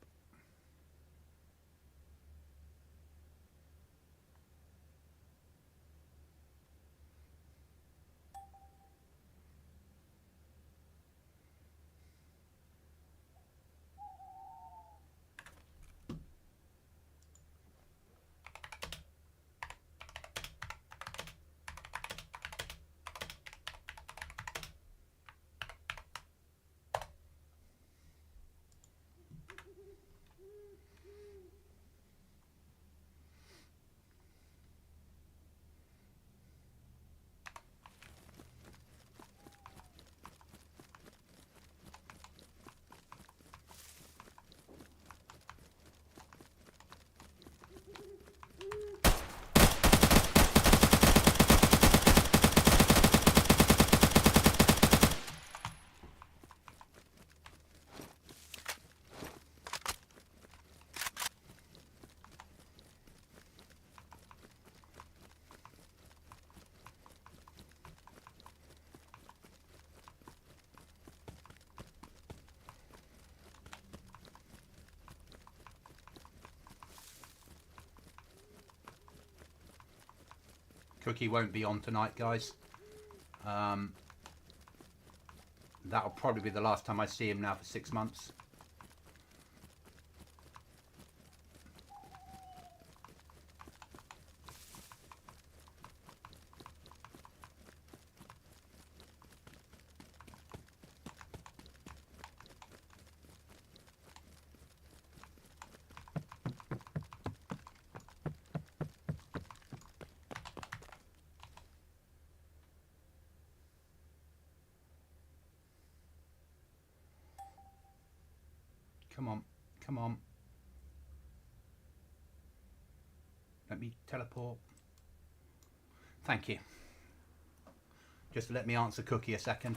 Cookie won't be on tonight, guys. That'll probably be the last time I see him now for 6 months. Come on. Come on. Let me teleport. Thank you. Just let me answer Cookie a second.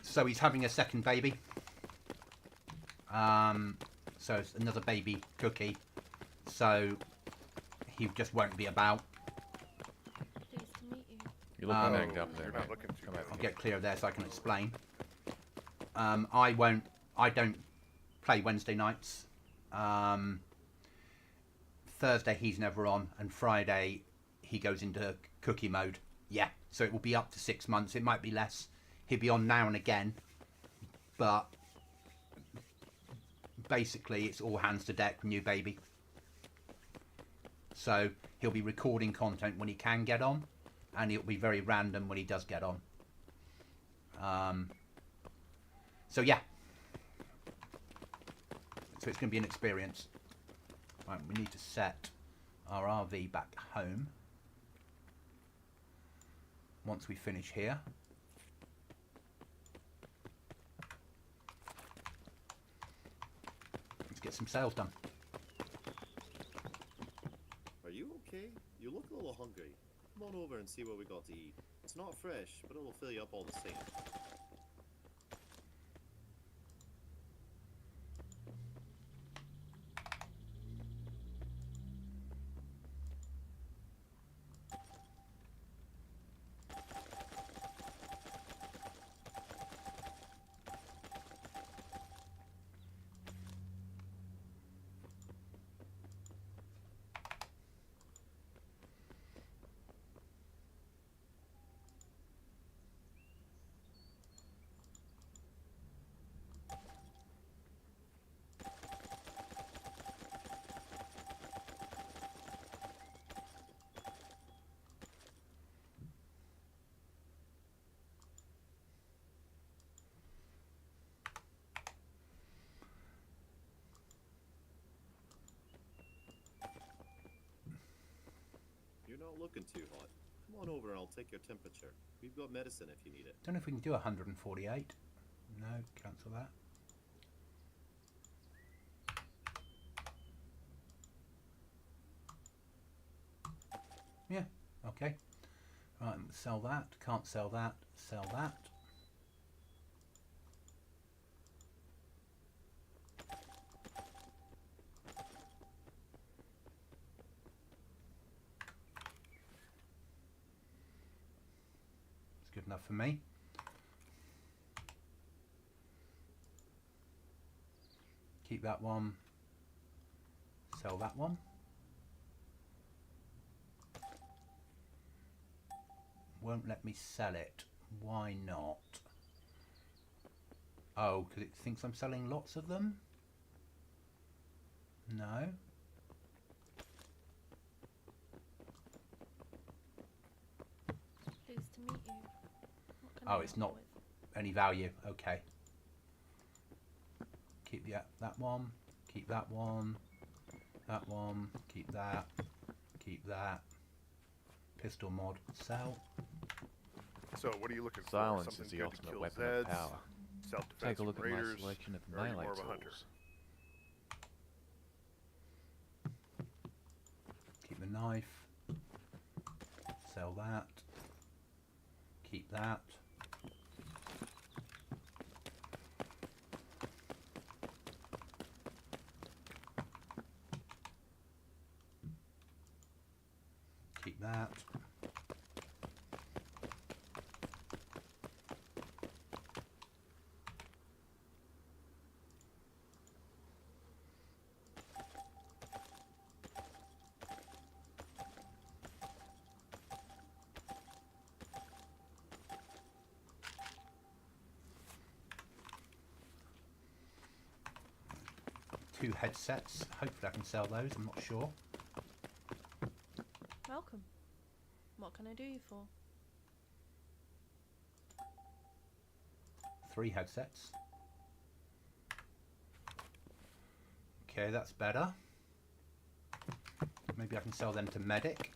So he's having a second baby. So it's another baby Cookie. So he just won't be about. Pleased to meet you. You're looking banged up there, You're mate. not looking too I'll good. get clear of there so I can explain. I don't play Wednesday nights. Thursday he's never on, and Friday he goes into cookie mode. Yeah, so it will be up to 6 months. It might be less. He'll be on now and again, but basically it's all hands to deck, new baby. So he'll be recording content when he can get on, and it'll be very random when he does get on. So yeah, so it's going to be an experience. Right, we need to set our RV back home once we finish here. Let's get some sales done. Are you okay? You look a little hungry. Come on over and see what we got to eat. It's not fresh, but it'll fill you up all the same. You're not looking too hot. Come on over and I'll take your temperature. We've got medicine if you need it. Don't know if we can do 148. No, cancel that. Yeah, okay. Right, sell that. Can't sell that. Sell that. It's good enough for me. Keep that one. Sell that one. Won't let me sell it. Why not? Oh, because it thinks I'm selling lots of them? No. Pleased to meet you. What can I Oh, help it's not with? any value. Okay. Keep that one. Keep that one. That one. Keep that. Keep that. Pistol mod. Sell. So, what are you looking Silence for? is Something the good to ultimate kill weapon Zeds, of power. self-defense Take a look from at my raiders, selection of or are you melee more of a tools. hunter? Keep the knife. Sell that. Keep that. Keep that. 2 headsets. Hopefully I can sell those, I'm not sure. Welcome. What can I do you for? 3 headsets. Okay, that's better. Maybe I can sell them to Medic.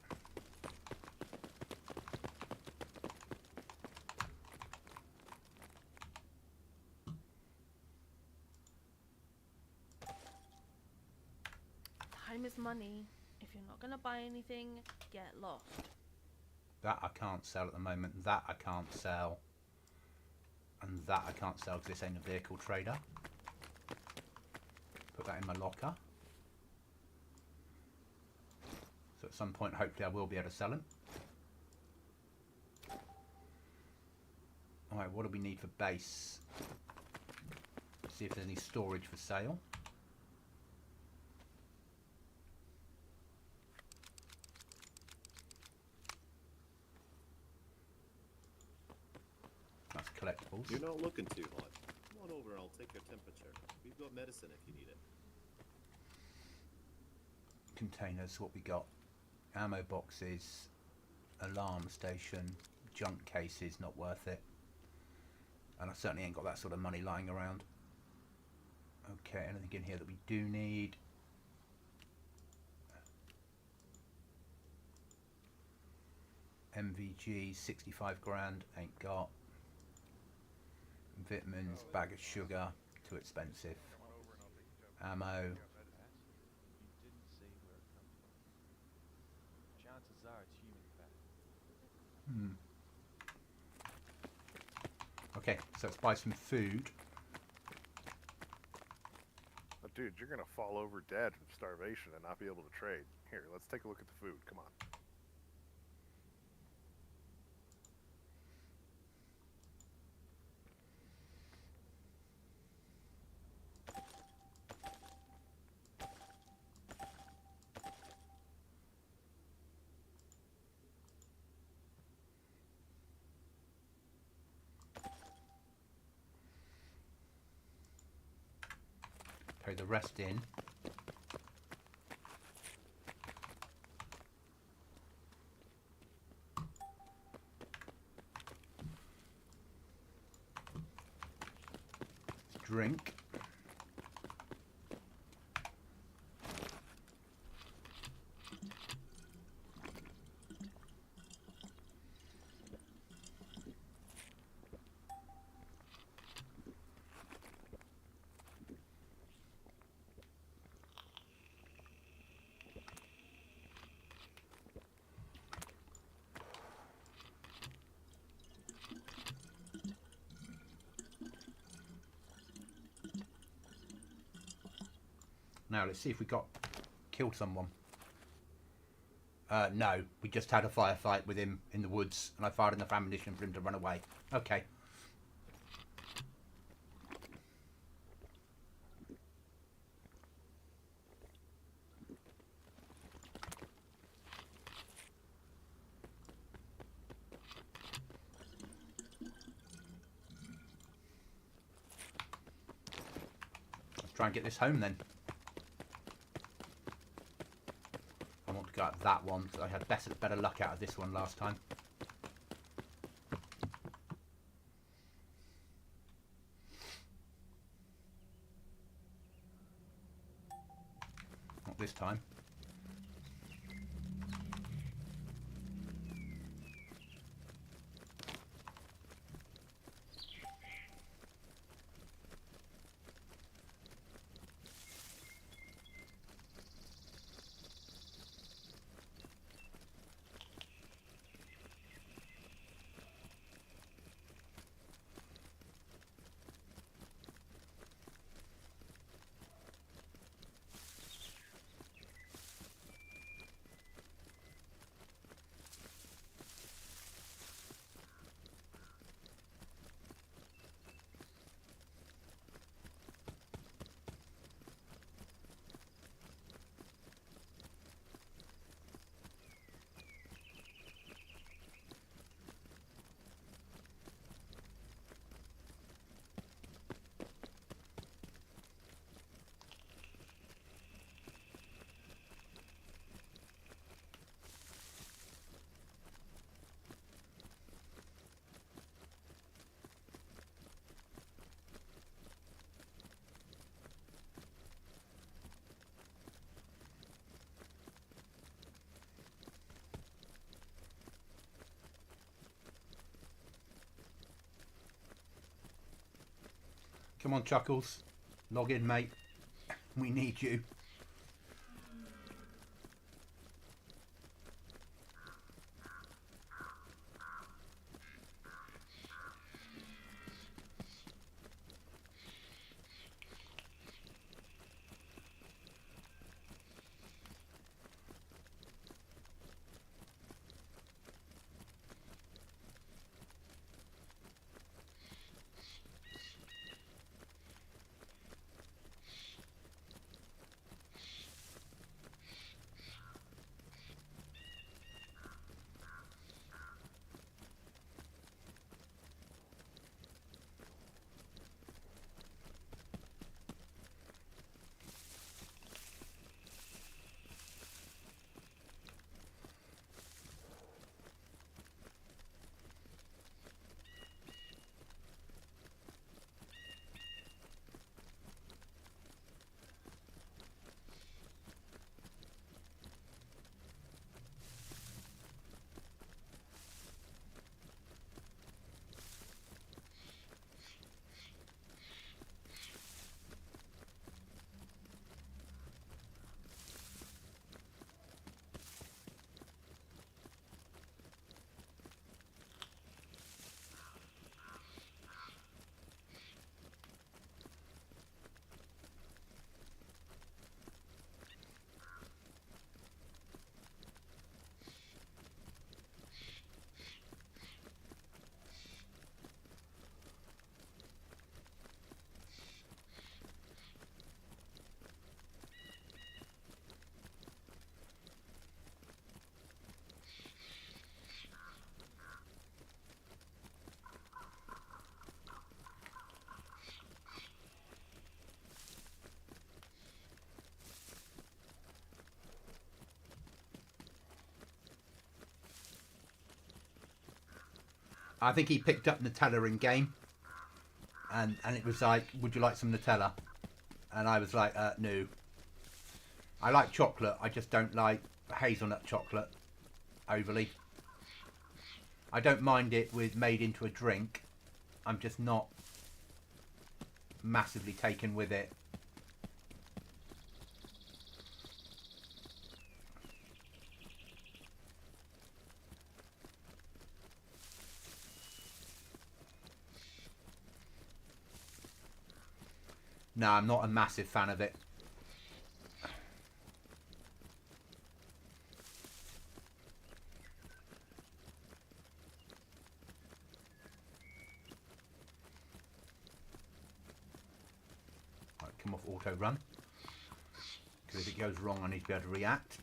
Time is money. If you're not going to buy anything, get lost. That I can't sell at the moment. That I can't sell. And that I can't sell because this ain't a vehicle trader. Put that in my locker. So at some point, hopefully, I will be able to sell them. Alright, what do we need for base? See if there's any storage for sale. That's collectibles. You're not looking too hot. Come on over, I'll take your temperature. We've got medicine if you need it. Containers, what we got? Ammo boxes, alarm station, junk cases, not worth it. And I certainly ain't got that sort of money lying around. Okay, anything in here that we do need? MVG, 65 grand, ain't got. Vitamins, bag of sugar, too expensive. Ammo. You didn't say where it comes from. Chances are it's human fat. Okay, so let's buy some food. Oh, dude, you're gonna fall over dead from starvation and not be able to trade. Here, let's take a look at the food. Come on. Pay the rest in. Drink. Now let's see if we killed someone. No, we just had a firefight with him in the woods, and I fired enough ammunition for him to run away. Okay. Let's try and get this home then. I want to go at that one, so I had better luck out of this one last time. Not this time. Come on, Chuckles. Log in, mate. We need you. I think he picked up Nutella in game, and it was like, would you like some Nutella? And I was like, no. I like chocolate, I just don't like hazelnut chocolate overly. I don't mind it with made into a drink. I'm just not massively taken with it. No, I'm not a massive fan of it. Right, come off auto run. Because if it goes wrong, I need to be able to react.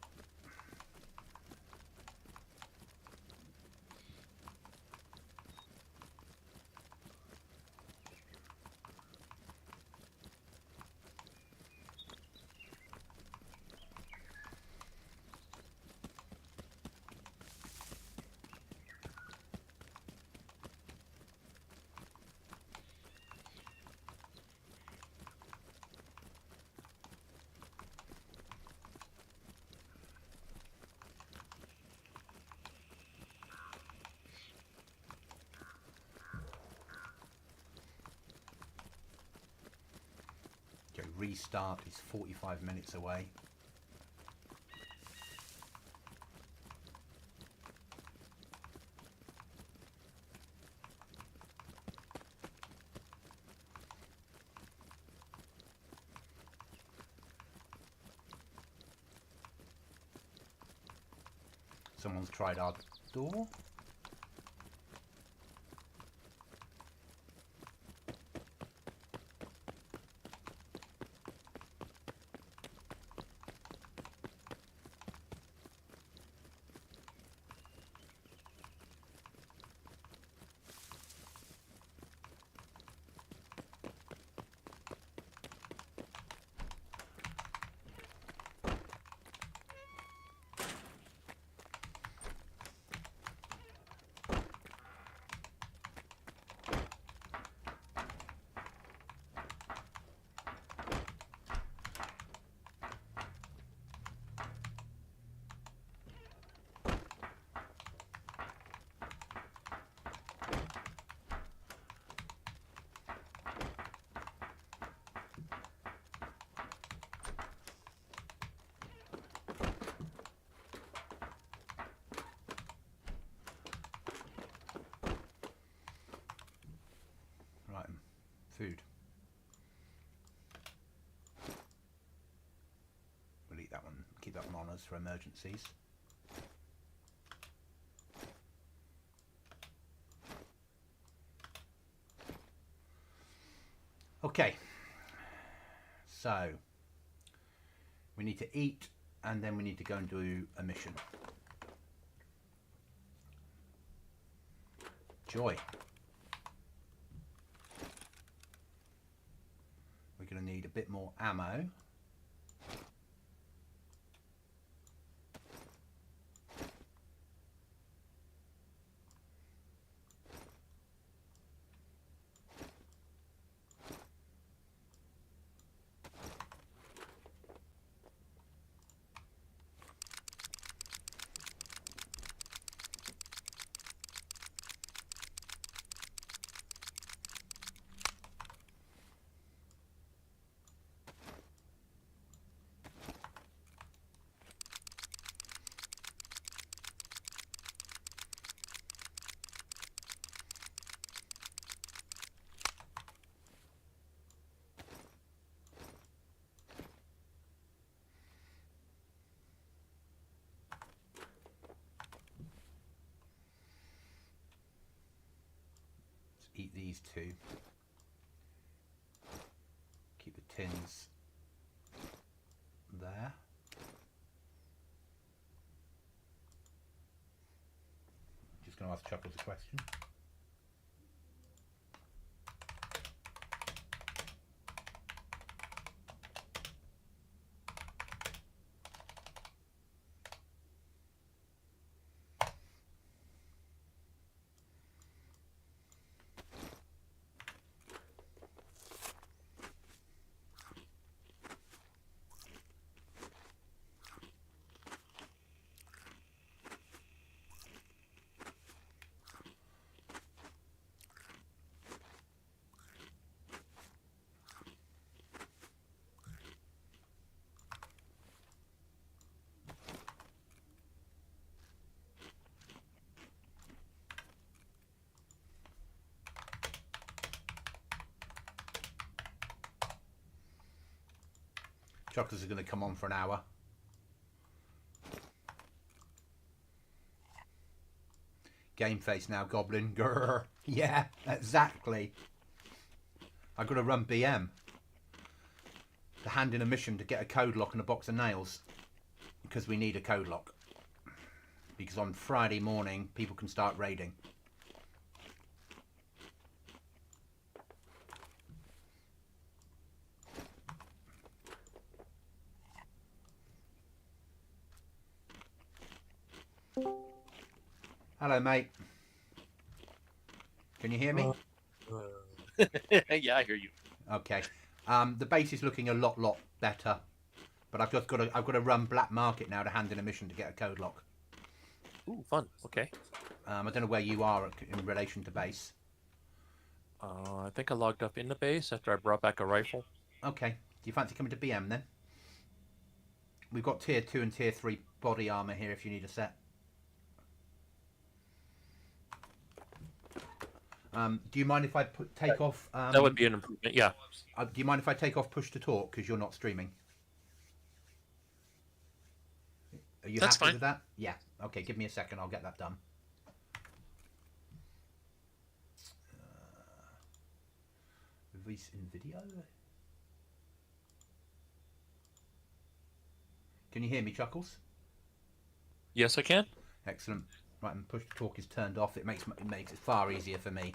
Restart is 45 minutes away. Someone's tried our door. Food. We'll eat that one. Keep that one on us for emergencies. Okay. So we need to eat, and then we need to go and do a mission. Joy. We're going to need a bit more ammo. Eat these two. Keep the tins there. Just going to ask Chuckles a question. Chuckles is going to come on for an hour. Game face now, Goblin. Grrr. Yeah, exactly. I've got to run BM. To hand in a mission to get a code lock and a box of nails. Because we need a code lock. Because on Friday morning, people can start raiding. Hello, mate. Can you hear me? Yeah, I hear you. Okay. The base is looking a lot better, but I've got to run Black Market now to hand in a mission to get a code lock. Ooh, fun. Okay. I don't know where you are in relation to base. I think I logged up in the base after I brought back a rifle. Okay. Do you fancy coming to BM then? We've got tier 2 and tier 3 body armor here if you need a set. Do you mind if I take off? That would be an improvement, yeah. Do you mind if I take off push to talk because you're not streaming? Are you That's happy fine. with that? Yeah. Okay, give me a second. I'll get that done. Release in video. Can you hear me, Chuckles? Yes, I can. Excellent. Right, and push to talk is turned off. It makes it far easier for me.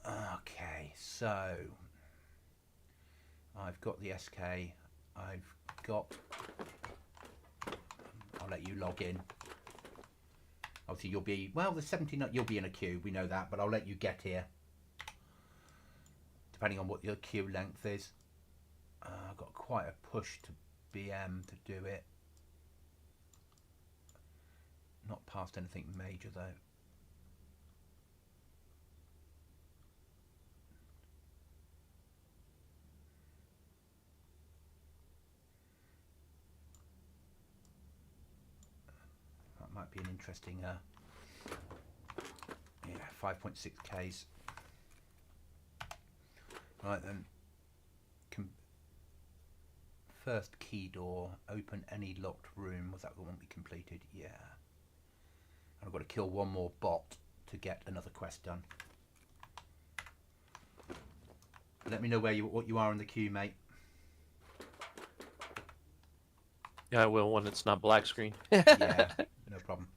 Okay, so I've got the SK. I've got. I'll let you log in. Obviously, you'll be the 17. You'll be in a queue. We know that, but I'll let you get here, depending on what your queue length is. I've got quite a push to BM to do it. Not past anything major though. That might be an interesting 5.6 Ks. Right then. First key door. Open any locked room. Was that the one we completed? Yeah. I've got to kill one more bot to get another quest done. Let me know what you are in the queue, mate. Yeah, I will when it's not black screen. Yeah, no problem.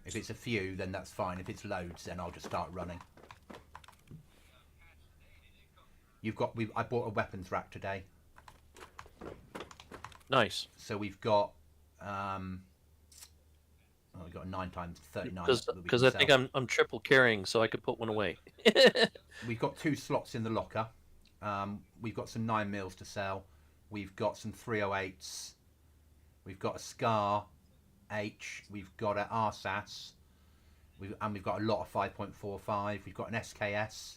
If it's a few, then that's fine. If it's loads, then I'll just start running. I bought a weapons rack today. Nice. So we've got we've got a 9x39. Because I think I'm triple carrying, so I could put one away. We've got 2 slots in the locker. We've got some 9mm to sell. We've got some 308s. We've got a Scar H. We've got an RSAS. And we've got a lot of 5.45. We've got an SKS.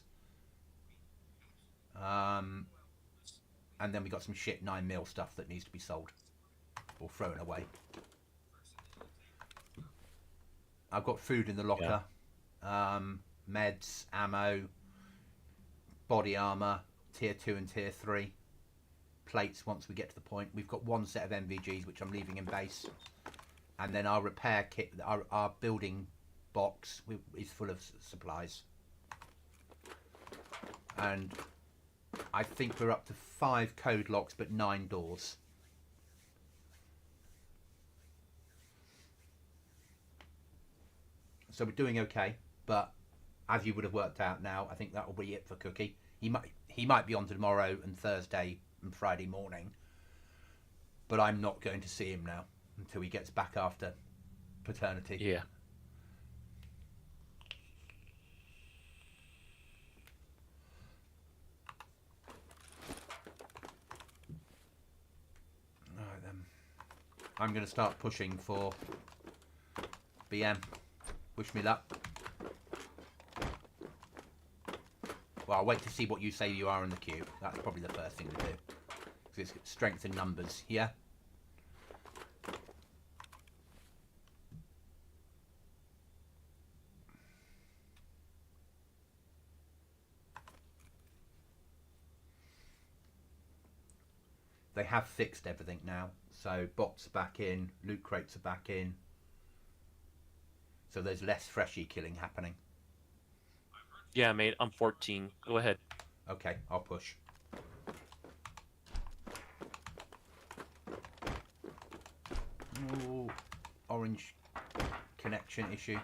And then we got some shit 9mm stuff that needs to be sold or thrown away. I've got food in the locker, meds, ammo, body armor, tier 2 and tier 3, plates once we get to the point. We've got 1 set of MVGs which I'm leaving in base, and then our repair kit, our building box is full of supplies. And I think we're up to 5 code locks but 9 doors. So we're doing okay, but as you would have worked out now, I think that will be it for Cookie. He might be on tomorrow and Thursday and Friday morning, but I'm not going to see him now until he gets back after paternity. Yeah. Alright then. I'm going to start pushing for BM. Wish me luck. Well, I'll wait to see what you say you are in the queue. That's probably the first thing to do. Because it's strength in numbers, yeah? They have fixed everything now. So bots are back in, loot crates are back in. So there's less freshie killing happening. Yeah, mate, I'm 14. Go ahead. Okay, I'll push. Ooh, orange connection issue.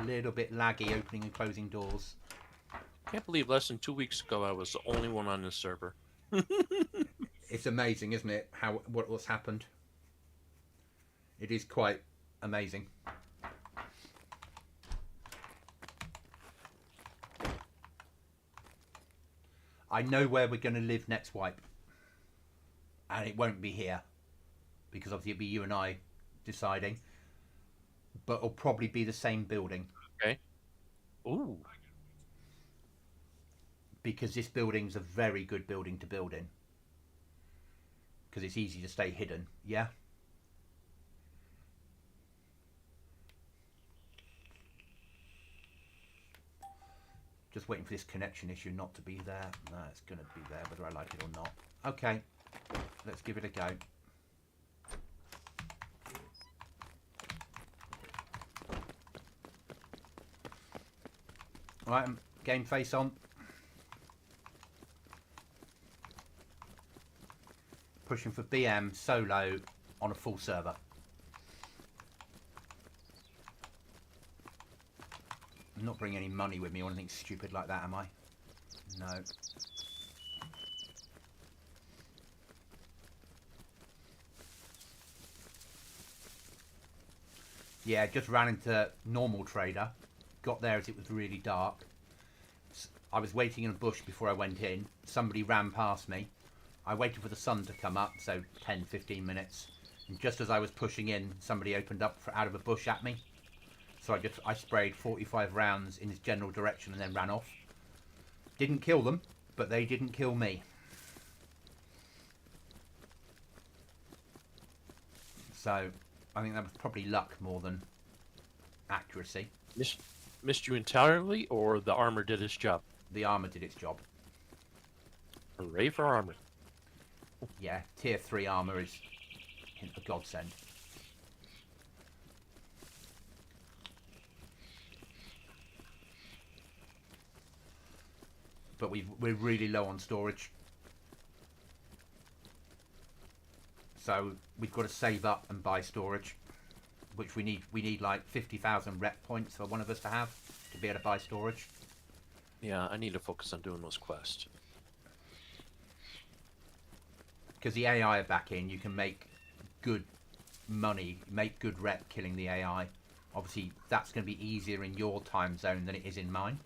Little bit laggy opening and closing doors. Can't believe less than 2 weeks ago I was the only one on this server. It's amazing, isn't it? What's happened? It is quite amazing. I know where we're going to live next wipe, and it won't be here because obviously it'll be you and I deciding. But it'll probably be the same building. Okay. Ooh. Because this building's a very good building to build in. Because it's easy to stay hidden, yeah? Just waiting for this connection issue not to be there. No, it's going to be there whether I like it or not. Okay, let's give it a go. Alright, game face on. Pushing for BM solo on a full server. I'm not bringing any money with me or anything stupid like that, am I? No. Yeah, just ran into normal trader. Got there as it was really dark. I was waiting in a bush before I went in. Somebody ran past me. I waited for the sun to come up, so 10-15 minutes. And just as I was pushing in, somebody opened up out of a bush at me. So I sprayed 45 rounds in his general direction and then ran off. Didn't kill them, but they didn't kill me. So I think that was probably luck more than accuracy. Missed you entirely, or the armor did its job? The armor did its job. Hooray for armor. Yeah, tier 3 armor is a godsend. But we're really low on storage. So we've got to save up and buy storage, which we need like 50,000 rep points for one of us to have to be able to buy storage. Yeah, I need to focus on doing those quests. Because the AI are back in, you can make good money, make good rep killing the AI. Obviously, that's going to be easier in your time zone than it is in mine.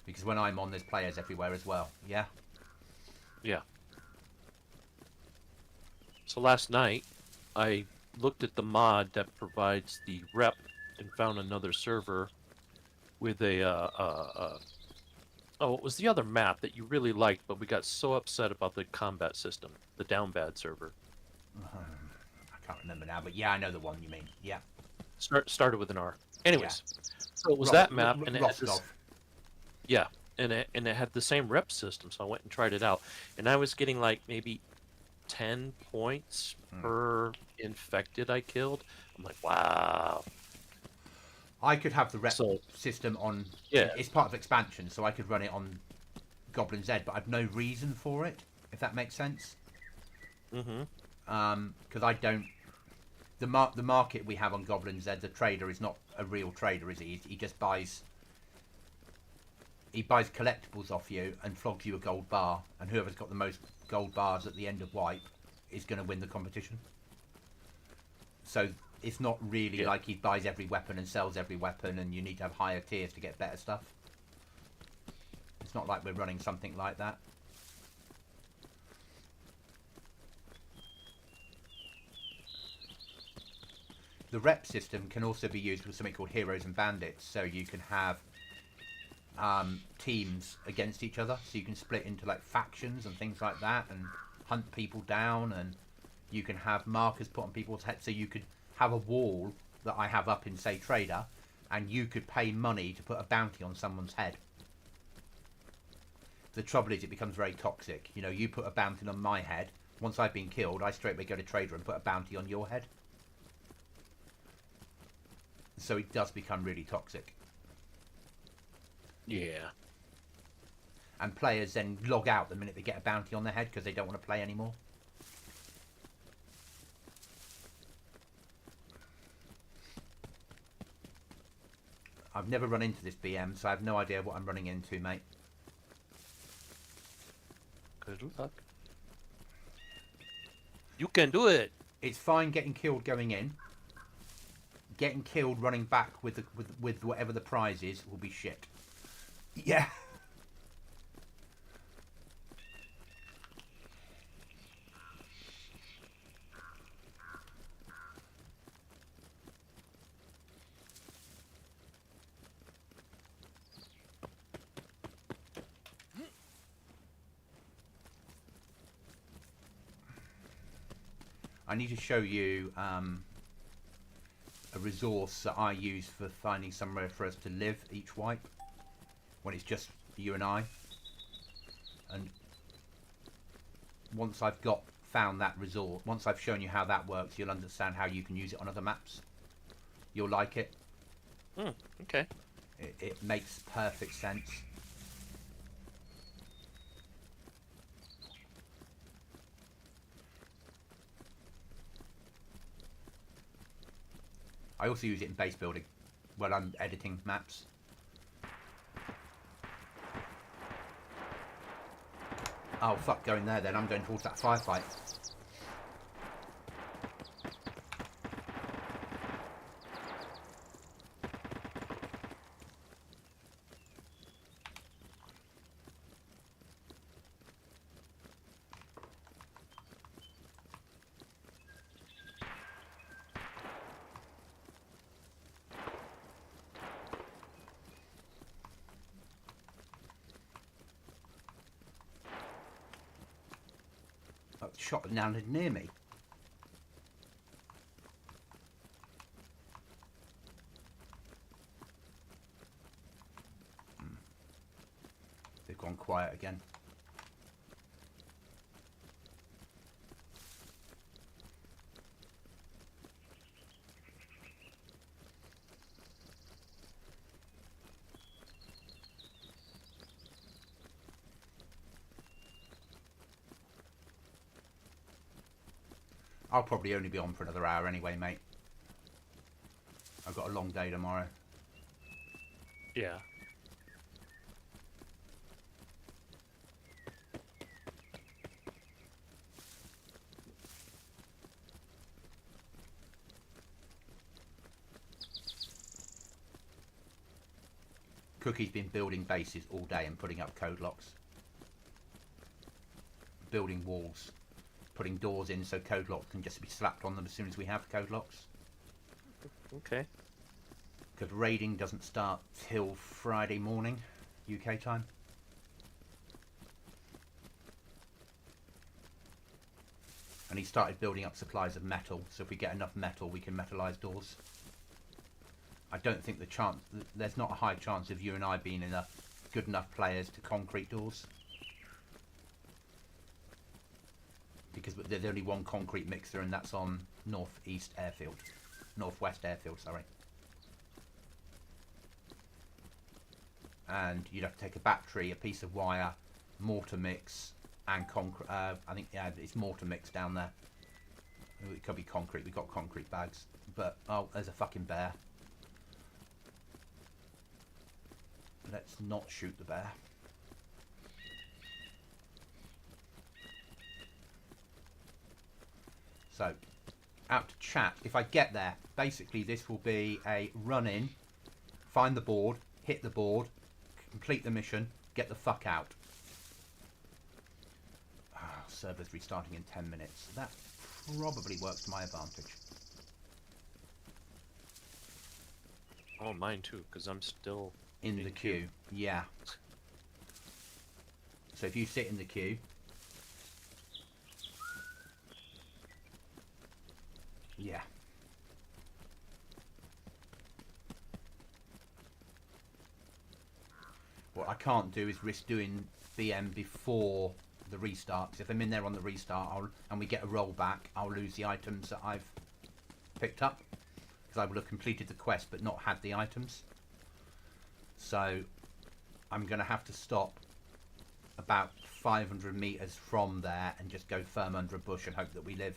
Because when I'm on, there's players everywhere as well. Yeah? Yeah. So last night, I looked at the mod that provides the rep and found another server with oh, it was the other map that you really liked, but we got so upset about the combat system, the Downbad server. I can't remember now, but yeah, I know the one you mean. Yeah. Started with an R. Anyways, so it was Ro- that map, and it had this, Rostov. yeah, and it had the same rep system, so I went and tried it out, and I was getting like maybe 10 points per infected I killed. I'm like, wow. I could have the rep So- system on. Yeah. It's part of expansion, so I could run it on GoblinZ, but I've no reason for it, if that makes sense. Mm-hmm. Because I don't. The market we have on GoblinZ, the trader is not a real trader, is he? He just buys. He buys collectibles off you and flogs you a gold bar, and whoever's got the most gold bars at the end of wipe is going to win the competition. So it's not really like he buys every weapon and sells every weapon, and you need to have higher tiers to get better stuff. It's not like we're running something like that. The rep system can also be used with something called heroes and bandits, so you can have teams against each other, so you can split into like factions and things like that and hunt people down, and you can have markers put on people's heads, so you could have a wall that I have up in, say, Trader, and you could pay money to put a bounty on someone's head. The trouble is it becomes very toxic. You know, you put a bounty on my head, once I've been killed, I straightaway go to Trader and put a bounty on your head. So it does become really toxic. Yeah. And players then log out the minute they get a bounty on their head because they don't want to play anymore. I've never run into this BM, so I have no idea what I'm running into, mate. Good luck. You can do it. It's fine getting killed going in. Getting killed running back with whatever the prize is will be shit. Yeah. I need to show you a resource that I use for finding somewhere for us to live each wipe when it's just you and I. And once I've found that resource, once I've shown you how that works, you'll understand how you can use it on other maps. You'll like it. Okay. It makes perfect sense. I also use it in base building when I'm editing maps. Oh fuck, going there then. I'm going towards that firefight. That shot landed near me. quiet again. I'll probably only be on for another hour anyway, mate. I've got a long day tomorrow. Yeah. Cookie's been building bases all day and putting up code locks. Building walls. Putting doors in so code locks can just be slapped on them as soon as we have code locks. Okay. Because raiding doesn't start till Friday morning, UK time. And he started building up supplies of metal, so if we get enough metal we can metallize doors. I don't think there's not a high chance of you and I being good enough players to concrete doors. Because there's only one concrete mixer and that's on northwest airfield, sorry. And you'd have to take a battery, a piece of wire, mortar mix, and concrete. I think, yeah, it's mortar mix down there. It could be concrete. We've got concrete bags. But, oh, there's a fucking bear. Let's not shoot the bear. So, out to chat. If I get there, basically this will be a run in, find the board, hit the board, complete the mission, get the fuck out. Server's restarting in 10 minutes. That probably works to my advantage. Oh, mine too, because I'm still In the queue. Yeah. So if you sit in the queue, yeah. What I can't do is risk doing BM before the restart, because if I'm in there on the restart and we get a rollback, I'll lose the items that I've picked up, because I would have completed the quest but not had the items. So I'm going to have to stop about 500 meters from there and just go firm under a bush and hope that we live.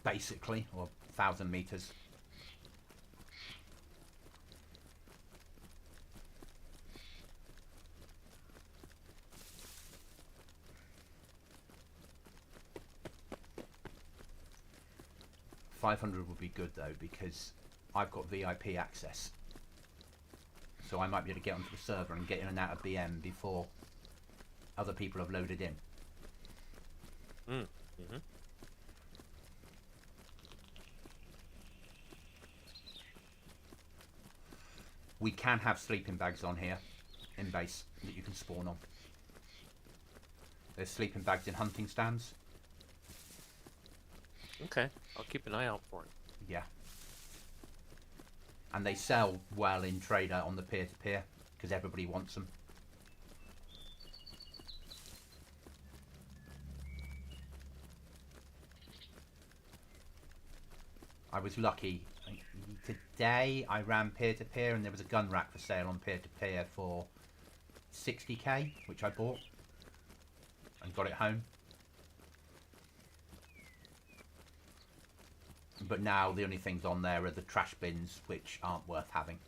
Basically, or 1,000 meters. $500 would be good though, because I've got VIP access. So I might be able to get onto the server and get in and out of BM before other people have loaded in. Mm-hmm. We can have sleeping bags on here in base that you can spawn on. There's sleeping bags in hunting stands. Okay, I'll keep an eye out for it. Yeah. And they sell well in Trader on the peer-to-peer, because everybody wants them. I was lucky. Today I ran peer-to-peer and there was a gun rack for sale on peer-to-peer for 60k, which I bought and got it home. But now the only things on there are the trash bins, which aren't worth having.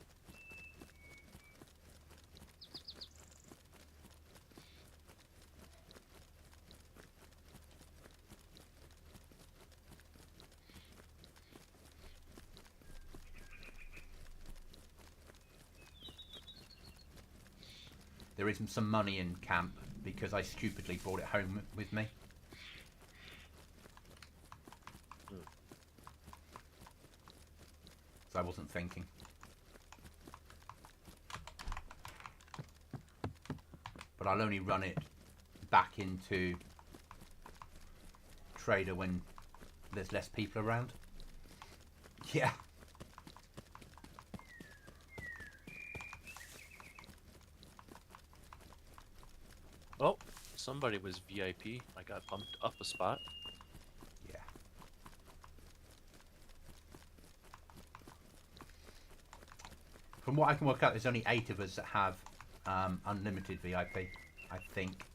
There is some money in camp because I stupidly brought it home with me. So I wasn't thinking. But I'll only run it back into Trader when there's less people around. Yeah. Oh, somebody was VIP. I got bumped up a spot. Yeah. From what I can work out, there's only 8 of us that have unlimited VIP, I think.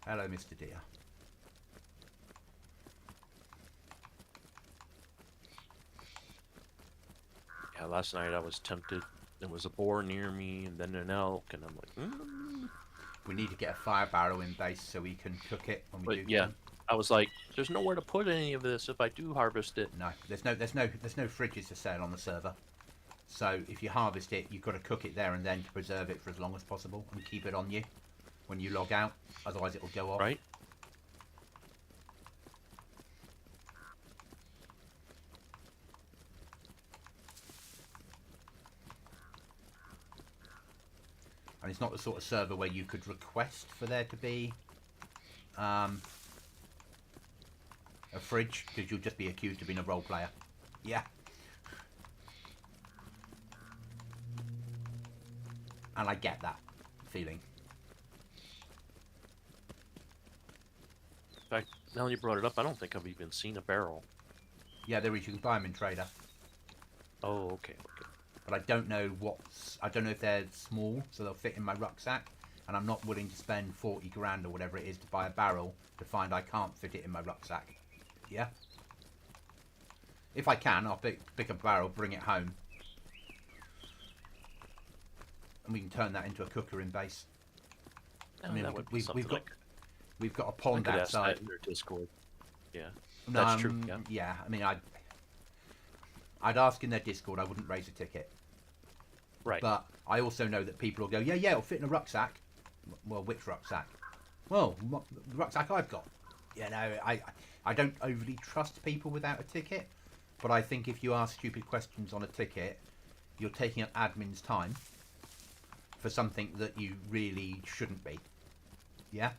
Hello, Mr. Deer. Yeah, last night I was tempted. There was a boar near me, and then an elk, and I'm like, We need to get a fire barrel in base so we can cook it when we But do. yeah, Come. I was like, there's nowhere to put any of this if I do harvest it. No, there's no fridges to sell on the server. So if you harvest it, you've got to cook it there and then to preserve it for as long as possible and keep it on you when you log out. Otherwise, it will go off. Right? And it's not the sort of server where you could request for there to be a fridge, because you'll just be accused of being a role player. Yeah. And I get that feeling. In fact, now you brought it up, I don't think I've even seen a barrel. Yeah, there is. You can buy them in Trader. Oh, okay, okay. But I don't know I don't know if they're small, so they'll fit in my rucksack. And I'm not willing to spend 40 grand or whatever it is to buy a barrel to find I can't fit it in my rucksack. Yeah? If I can, I'll pick a barrel, bring it home. And we can turn that into a cooker in base. Oh, I mean, that would be we've something got like- we've got a I pond could ask that outside. in their Discord. Yeah, that's true. Yeah. Yeah, I mean, I'd ask in their Discord. I wouldn't raise a ticket. Right. But I also know that people will go, yeah, it'll fit in a rucksack. Well, which rucksack? Well, the rucksack I've got. You know, I don't overly trust people without a ticket. But I think if you ask stupid questions on a ticket, you're taking up admin's time for something that you really shouldn't be. Yeah?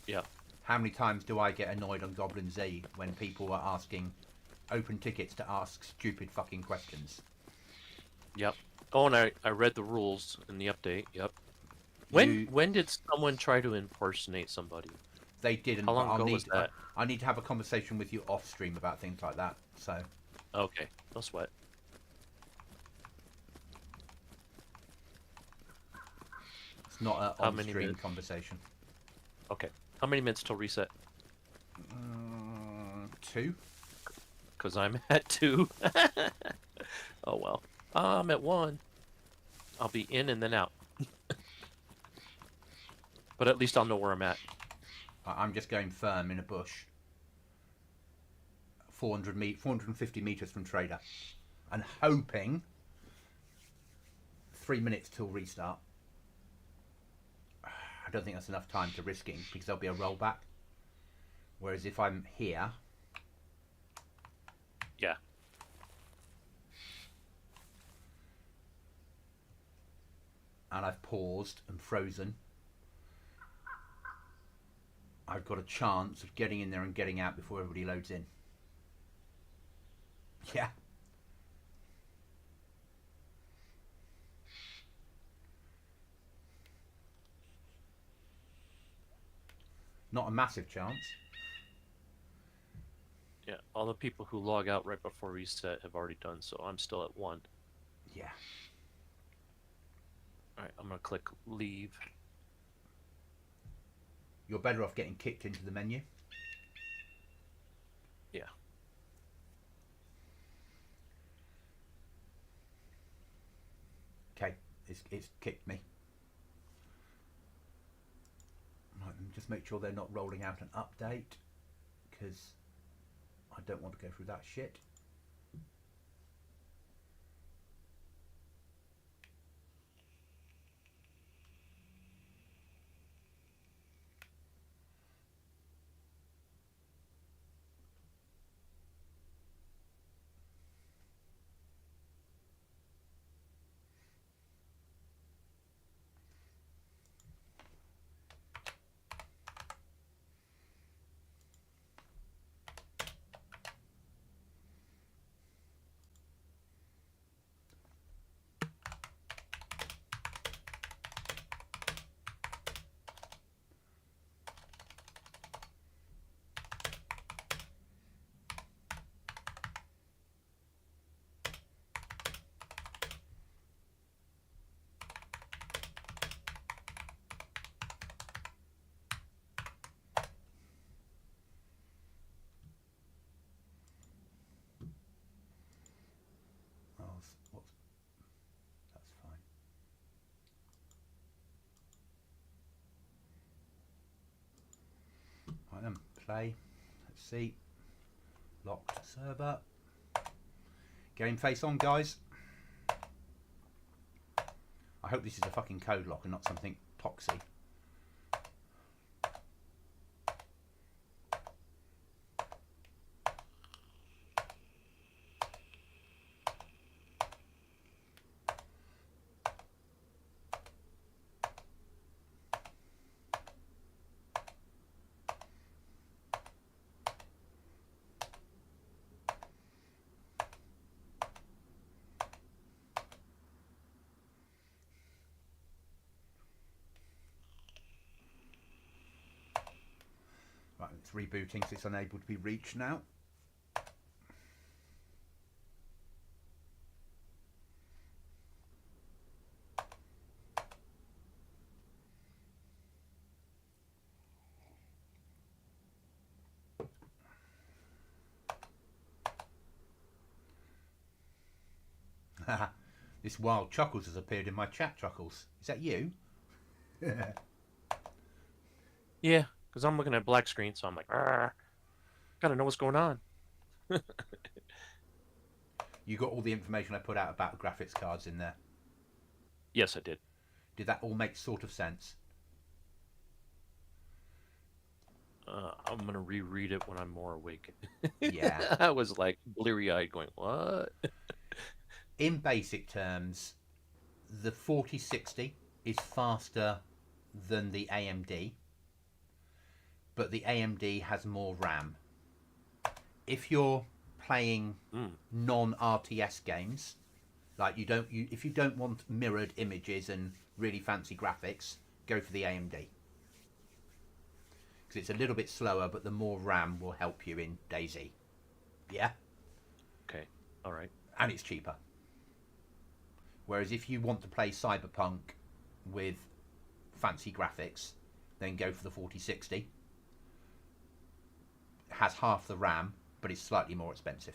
Yeah. How many times do I get annoyed on GoblinZ when people are asking open tickets to ask stupid fucking questions? Yep. Oh, and I read the rules in the update. Yep. When did someone try to impersonate somebody? They didn't. How long but ago was that? I need to have a conversation with you off stream about things like that. So Okay, no sweat. it's not an How on many stream minutes? conversation. Okay. How many minutes till reset? 2. Because I'm at 2. Oh, well. I'm at 1. I'll be in and then out. But at least I'll know where I'm at. I'm just going firm in a bush. 450 meters from Trader, and hoping 3 minutes till restart. I don't think that's enough time to risking because there'll be a rollback. Whereas if I'm here, Yeah. and I've paused and frozen, I've got a chance of getting in there and getting out before everybody loads in. Yeah. Not a massive chance. Yeah. All the people who log out right before reset have already done so. I'm still at 1. Yeah. Alright, I'm going to click leave. You're better off getting kicked into the menu. Yeah. Okay, it's kicked me. just make sure they're not rolling out an update, because I don't want to go through that shit. That's fine. Right then, play. Let's see. Locked server. Game face on, guys. I hope this is a fucking code lock and not something toxic. Right, it's rebooting, so it's unable to be reached now. This wild Chuckles has appeared in my chat, Chuckles. Is that you? Yeah, because I'm looking at black screen, so I'm like, gotta know what's going on. You got all the information I put out about graphics cards in there. Yes, I did. Did that all make sort of sense? I'm gonna reread it when I'm more awake. Yeah. I was like bleary-eyed, going, "What?" In basic terms, the 4060 is faster than the AMD, but the AMD has more RAM. If you're playing non-RTS games, like if you don't want mirrored images and really fancy graphics, go for the AMD, because it's a little bit slower, but the more RAM will help you in DayZ. Yeah. Okay. All right. And it's cheaper. Whereas if you want to play Cyberpunk with fancy graphics, then go for the 4060. It has half the RAM, but it's slightly more expensive.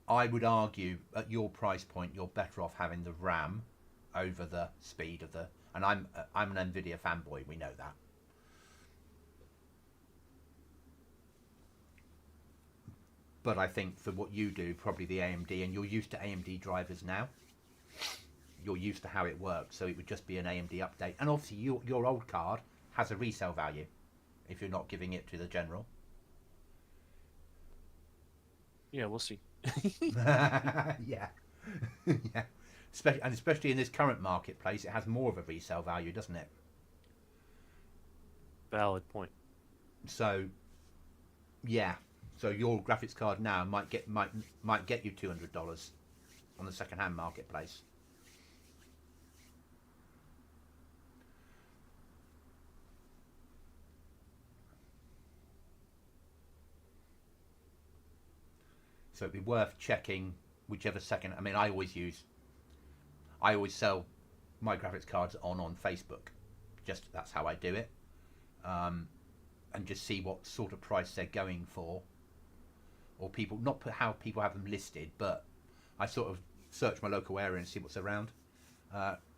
I would argue at your price point, you're better off having the RAM over the speed of the... And I'm an NVIDIA fanboy, we know that. But I think for what you do, probably the AMD, and you're used to AMD drivers now. You're used to how it works, so it would just be an AMD update. And obviously your old card has a resale value if you're not giving it to the general. Yeah, we'll see. Yeah. Yeah. Especially in this current marketplace, it has more of a resale value, doesn't it? Valid point. So, yeah. So your graphics card now might get you $200 on the second-hand marketplace. So it'd be worth checking whichever second. I mean, I always sell my graphics cards on Facebook. Just that's how I do it, and just see what sort of price they're going for. Or people, not how people have them listed, but I sort of search my local area and see what's around.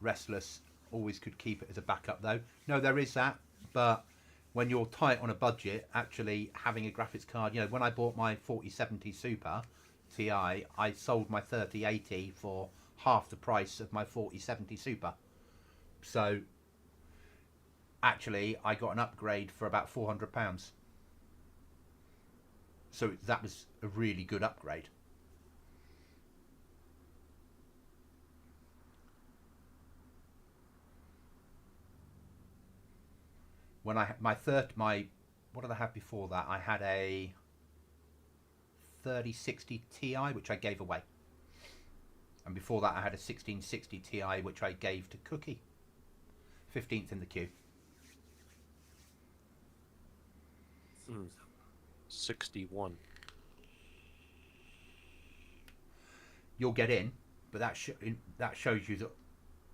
Restless always could keep it as a backup though. No, there is that, but when you're tight on a budget, actually having a graphics card, you know, when I bought my 4070 Super Ti, I sold my 3080 for half the price of my 4070 Super. So actually I got an upgrade for about £400. So that was a really good upgrade. When I what did I have before that? I had a 3060 Ti which I gave away, and before that I had a 1660 Ti which I gave to Cookie. 15th in the queue. 61. You'll get in, but that shows you that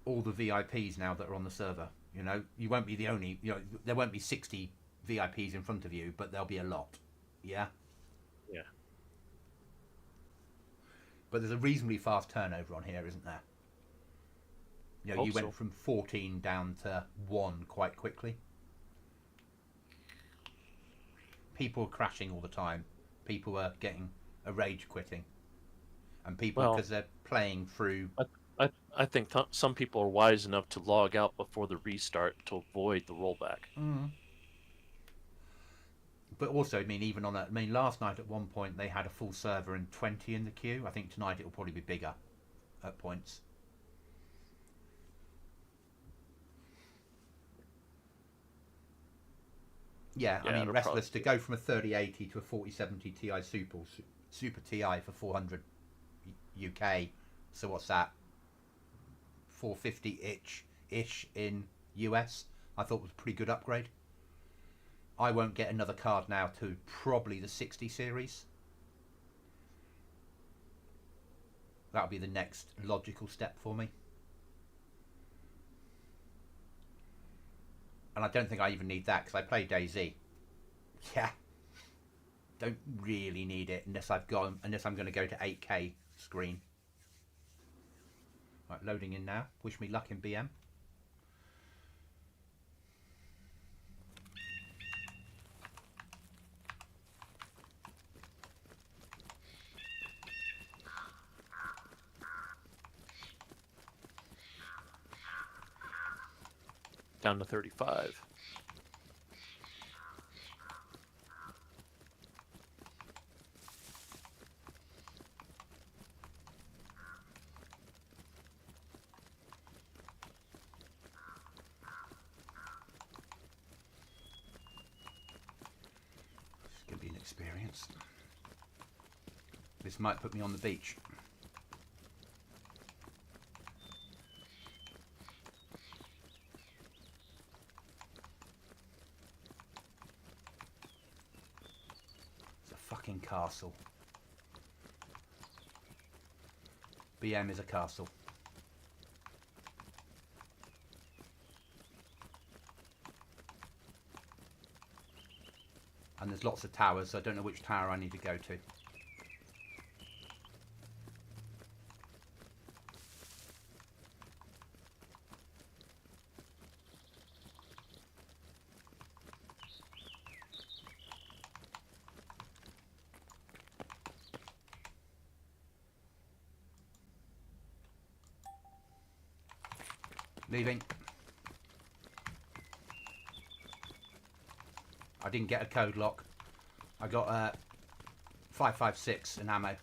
all the VIPs now that are on the server. You know, you won't be the only. You know, there won't be 60 VIPs in front of you, but there'll be a lot. Yeah. Yeah. But there's a reasonably fast turnover on here, isn't there? You know, you went from 14 down to 1 quite quickly. People are crashing all the time. People are getting a rage quitting, and people because they're playing through. I think some people are wise enough to log out before the restart to avoid the rollback. But also, I mean, even on that, I mean, last night at one point they had a full server and 20 in the queue. I think tonight it will probably be bigger at points. Yeah, I mean, Restless to go from a 3080 to a 4070 Ti Super Ti for 400 UK. So what's that? 450-ish in US. I thought was a pretty good upgrade. I won't get another card now to probably the 60 series. That'll be the next logical step for me. And I don't think I even need that because I play DayZ. Yeah. Don't really need it unless I'm going to go to 8K screen. Right, loading in now. Wish me luck in BM. Down to 35. This could be an experience. This might put me on the beach. Fucking castle. BM is a castle. And there's lots of towers, so I don't know which tower I need to go to. Leaving. I didn't get a code lock. I got 556 in ammo.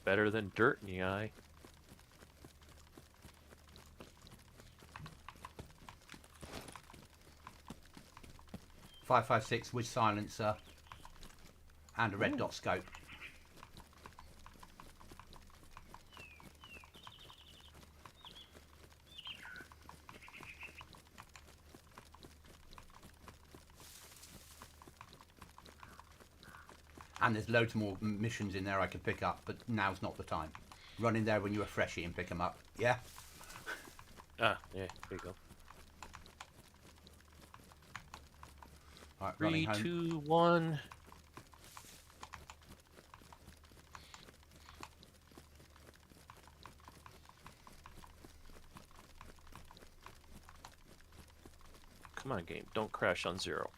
Better than dirt in the eye. .556 with silencer and a red dot scope. And there's loads more missions in there I can pick up, but now's not the time. Run in there when you're a freshie and pick them up. Yeah? Ah, yeah, there you go. Right, running 3, home. 2, 1. Come on, game. Don't crash on 0.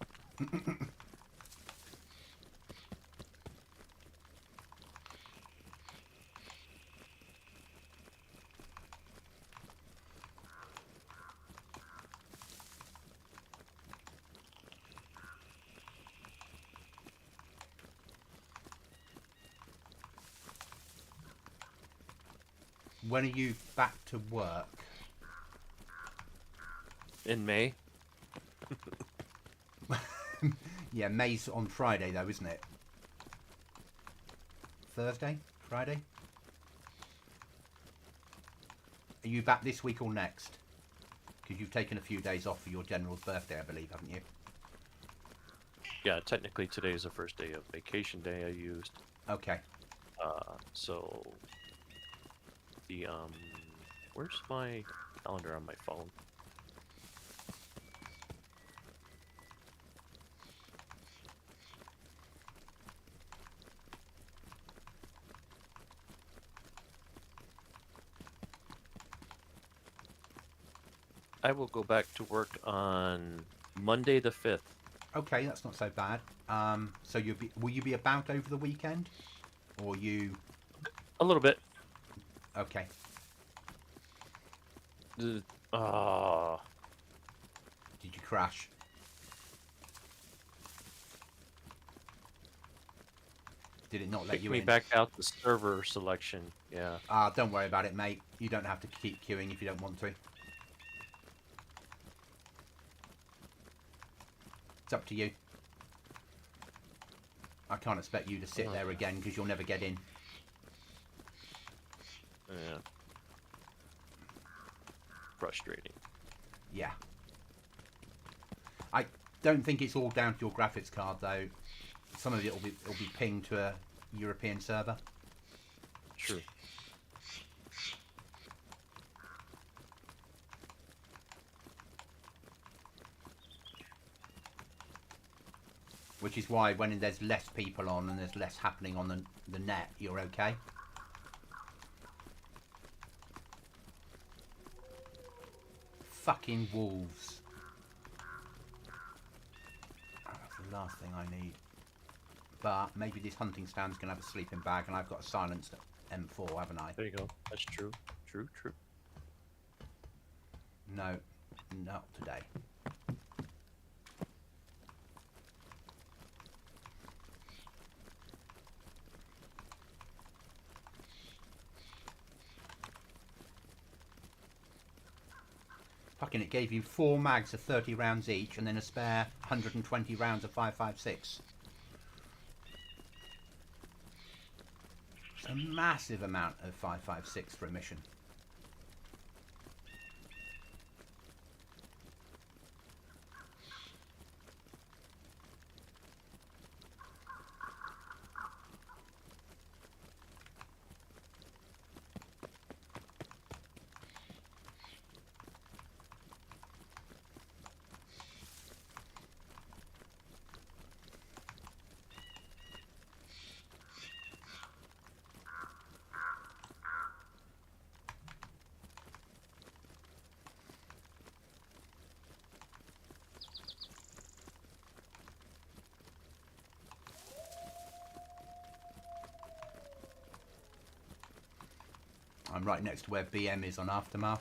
When are you back to work? In May. Yeah, May's on Friday though, isn't it? Thursday? Friday? Are you back this week or next? Because you've taken a few days off for your general's birthday, I believe, haven't you? Yeah, technically today is the first day of vacation day I used. Okay. So the where's my calendar on my phone? I will go back to work on Monday the 5th. Okay, that's not so bad. So will you be about over the weekend? Or you... A little bit. Okay. Ah, Did you crash? Did it not let pick you me in? back out the server selection. Yeah. Don't worry about it, mate. You don't have to keep queuing if you don't want to. It's up to you. I can't expect you to sit there again because you'll never get in. Yeah. Frustrating. Yeah. I don't think it's all down to your graphics card though. Some of it will be pinged to a European server. True. Which is why when there's less people on and there's less happening on the net, you're okay. Fucking wolves. That's the last thing I need. But maybe this hunting stand's going to have a sleeping bag and I've got a silenced M4, haven't I? There you go. That's true. True, true. No, not today. Fucking, it gave you 4 mags of 30 rounds each and then a spare 120 rounds of 5.56. It's a massive amount of 5.56 for a mission. I'm right next to where BM is on Aftermath.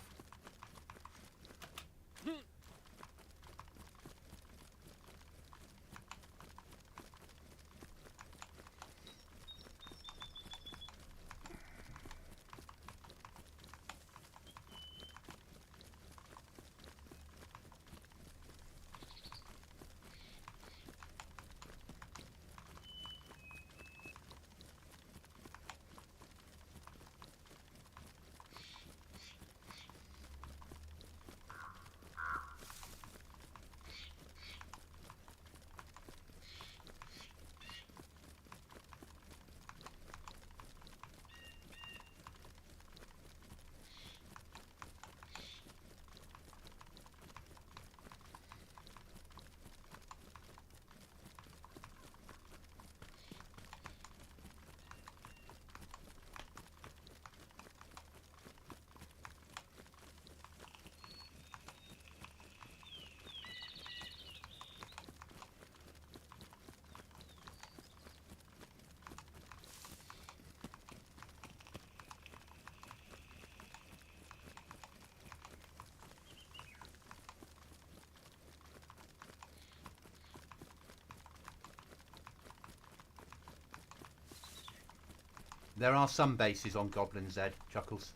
There are some bases on GoblinZ, Chuckles.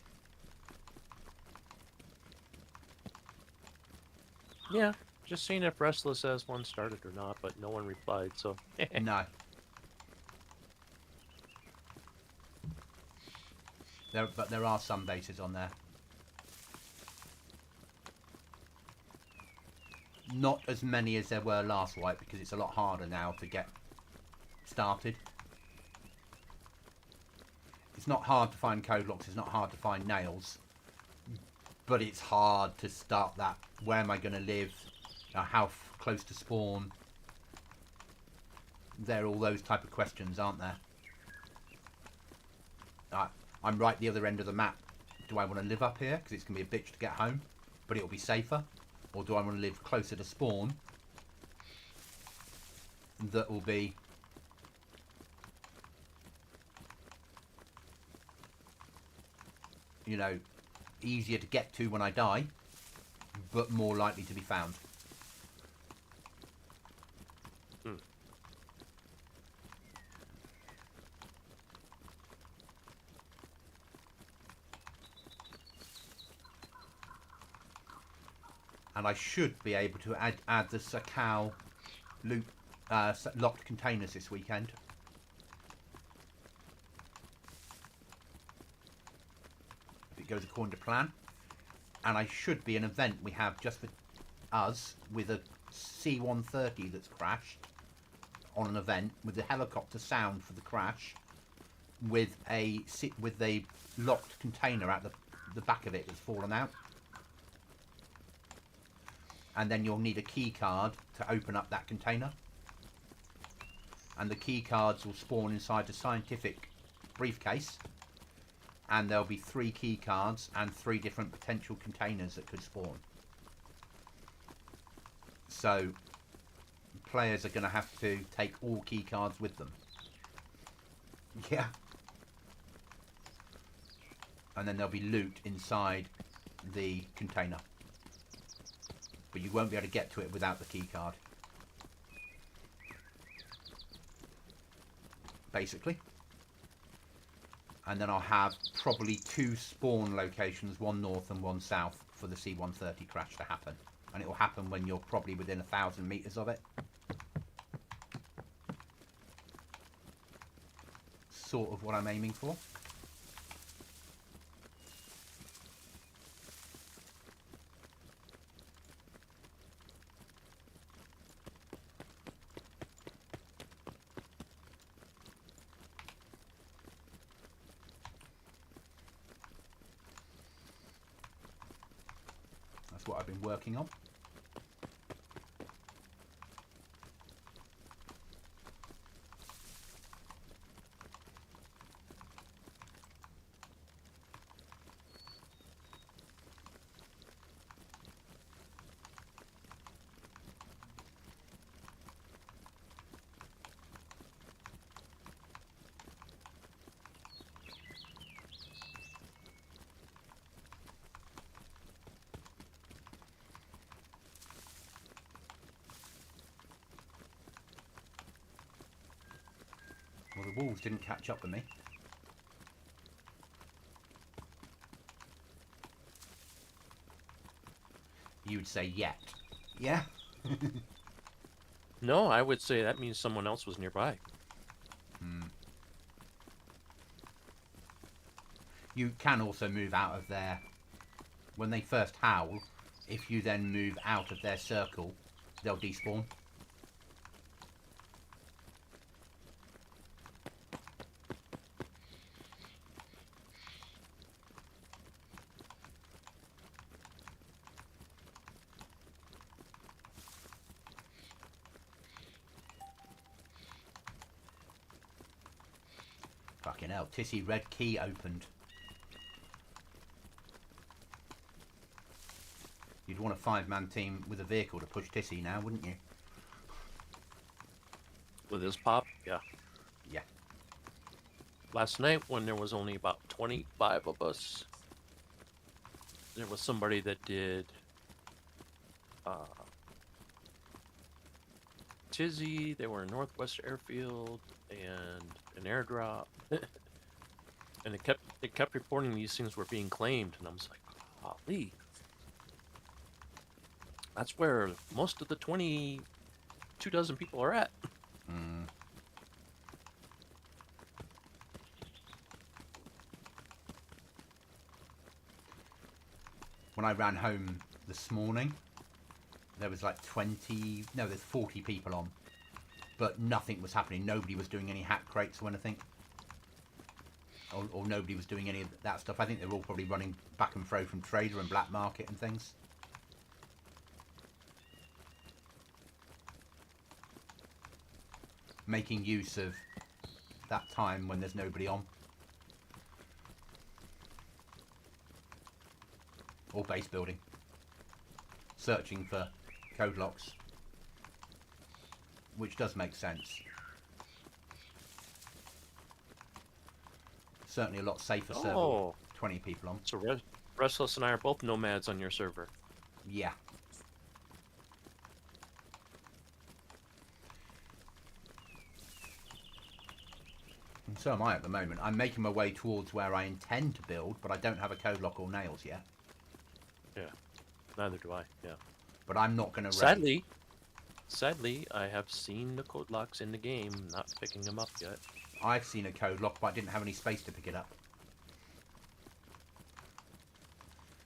Yeah, just seeing if Restless has one started or not, but no one replied, so. No. But there are some bases on there. Not as many as there were last wipe, because it's a lot harder now to get started. It's not hard to find code locks, it's not hard to find nails. But it's hard to start that. Where am I going to live? How close to spawn? There are all those type of questions, aren't there? I'm right the other end of the map. Do I want to live up here? Because it's going to be a bitch to get home. But it'll be safer. Or do I want to live closer to spawn? That will be... you know, easier to get to when I die, but more likely to be found. And I should be able to add the Sakao loot locked containers this weekend. If it goes according to plan. And I should be an event we have just for us with a C-130 that's crashed on an event with the helicopter sound for the crash with a locked container at the back of it that's fallen out. And then you'll need a key card to open up that container. And the key cards will spawn inside the scientific briefcase. And there'll be 3 key cards and 3 different potential containers that could spawn. So players are going to have to take all key cards with them. Yeah. And then there'll be loot inside the container. But you won't be able to get to it without the key card. Basically. And then I'll have probably 2 spawn locations, one north and one south, for the C-130 crash to happen. And it will happen when you're probably within 1,000 meters of it. Sort of what I'm aiming for. What I've been working on. Well, the wolves didn't catch up with me. You would say yet. Yeah? No, I would say that means someone else was nearby. You can also move out of their... when they first howl, if you then move out of their circle, they'll despawn. Fucking hell, Tissy red key opened. You'd want a 5-man team with a vehicle to push Tissy now, wouldn't you? With his pop, yeah. Yeah. Last night, when there was only about 25 of us, there was somebody that did Tizzy, they were in Northwest Airfield, and an airdrop. And it kept reporting these things were being claimed, and I was like, golly. That's where most of the 22 dozen people are at. Mm. When I ran home this morning, there was like 20, no, there's 40 people on, but nothing was happening. Nobody was doing any hat crates or anything. Or nobody was doing any of that stuff. I think they're all probably running back and fro from trader and black market and things. Making use of that time when there's nobody on. Or base building. Searching for code locks. Which does make sense. Certainly a lot safer server with 20 people on. So Restless and I are both nomads on your server. Yeah. And so am I at the moment. I'm making my way towards where I intend to build, but I don't have a code lock or nails yet. Yeah, neither do I. Yeah. But I'm not going to. Sadly, I have seen the code locks in the game, not picking them up yet. I've seen a code lock, but I didn't have any space to pick it up.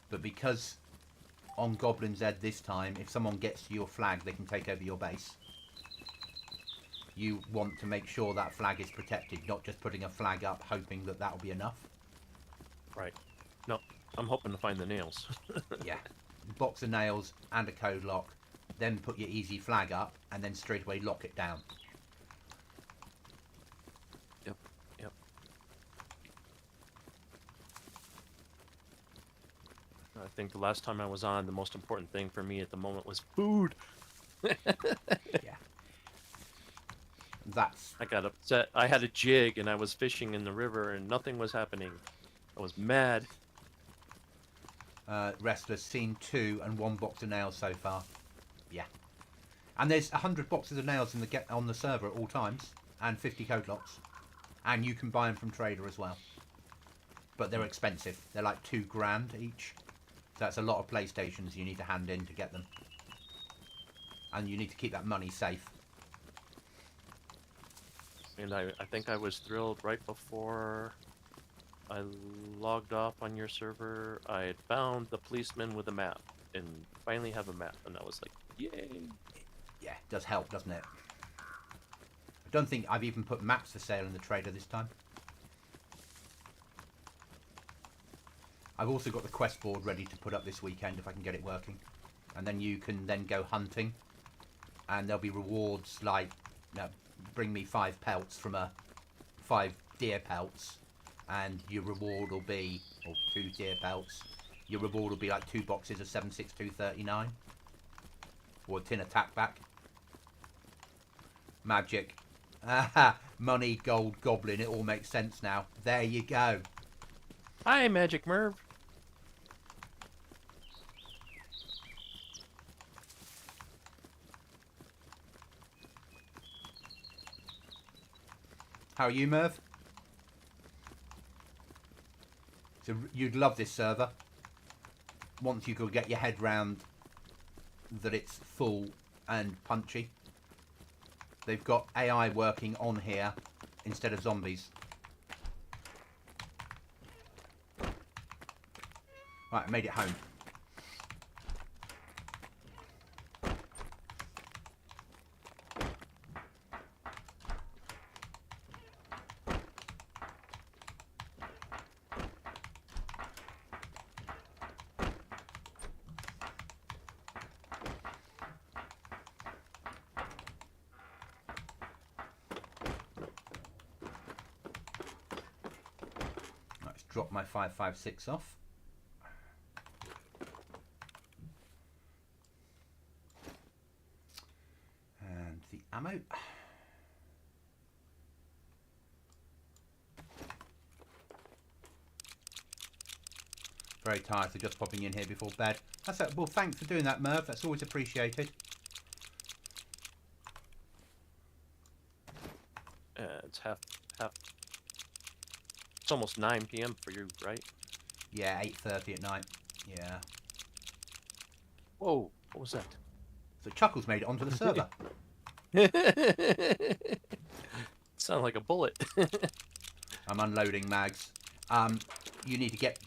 But because on GoblinZ this time, if someone gets to your flag, they can take over your base. You want to make sure that flag is protected, not just putting a flag up hoping that that'll be enough. Right. No, I'm hoping to find the nails. Yeah. A box of nails and a code lock, then put your easy flag up, and then straight away lock it down. Yep. I think the last time I was on, the most important thing for me at the moment was food. Yeah. That's... I got upset. I had a jig and I was fishing in the river and nothing was happening. I was mad. Restless, seen 2 and 1 box of nails so far. Yeah. And there's 100 boxes of nails on the server at all times, and 50 code locks. And you can buy them from trader as well. But they're expensive. They're like $2,000 each. So that's a lot of PlayStations you need to hand in to get them. And you need to keep that money safe. And I think I was thrilled right before I logged off on your server. I had found the policeman with a map and finally have a map, and I was like, yay. Yeah, it does help, doesn't it? I don't think I've even put maps for sale in the trader this time. I've also got the quest board ready to put up this weekend if I can get it working. And then you can then go hunting. And there'll be rewards like, bring me 5 pelts from 5 deer pelts. And your reward will be, or 2 deer pelts. Your reward will be like 2 boxes of 76239. Or a tin of tack back. Magic. Aha! Money, gold, goblin. It all makes sense now. There you go. Hi, Magic Merv. How are you, Merv? So you'd love this server. Once you could get your head round that it's full and punchy. They've got AI working on here instead of zombies. Right, I made it home. Let's drop my 556 off. And the ammo. Very tired, so just popping in here before bed. That's it. Well, thanks for doing that, Merv. That's always appreciated. It's half It's almost 9 p.m. for you, right? Yeah, 8:30 at night. Yeah. Whoa, what was that? So Chuckles made it onto the server. Sound like a bullet. I'm unloading mags. You need to get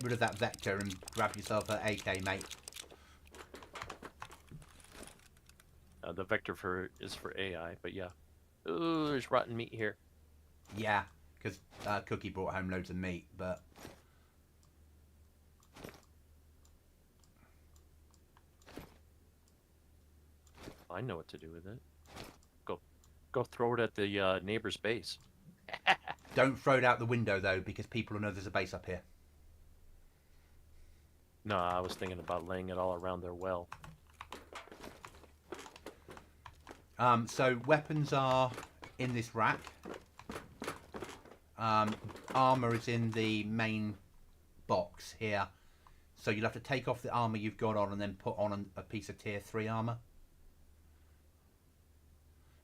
rid of that vector and grab yourself an AK, mate. The vector is for AI, but yeah. Ooh, there's rotten meat here. Yeah, because Cookie brought home loads of meat, but I know what to do with it. Go throw it at the neighbor's base. don't throw it out the window though, because people will know there's a base up here. No, I was thinking about laying it all around their well. So weapons are in this rack. Armor is in the main box here. So you'll have to take off the armor you've got on and then put on a piece of tier 3 armor.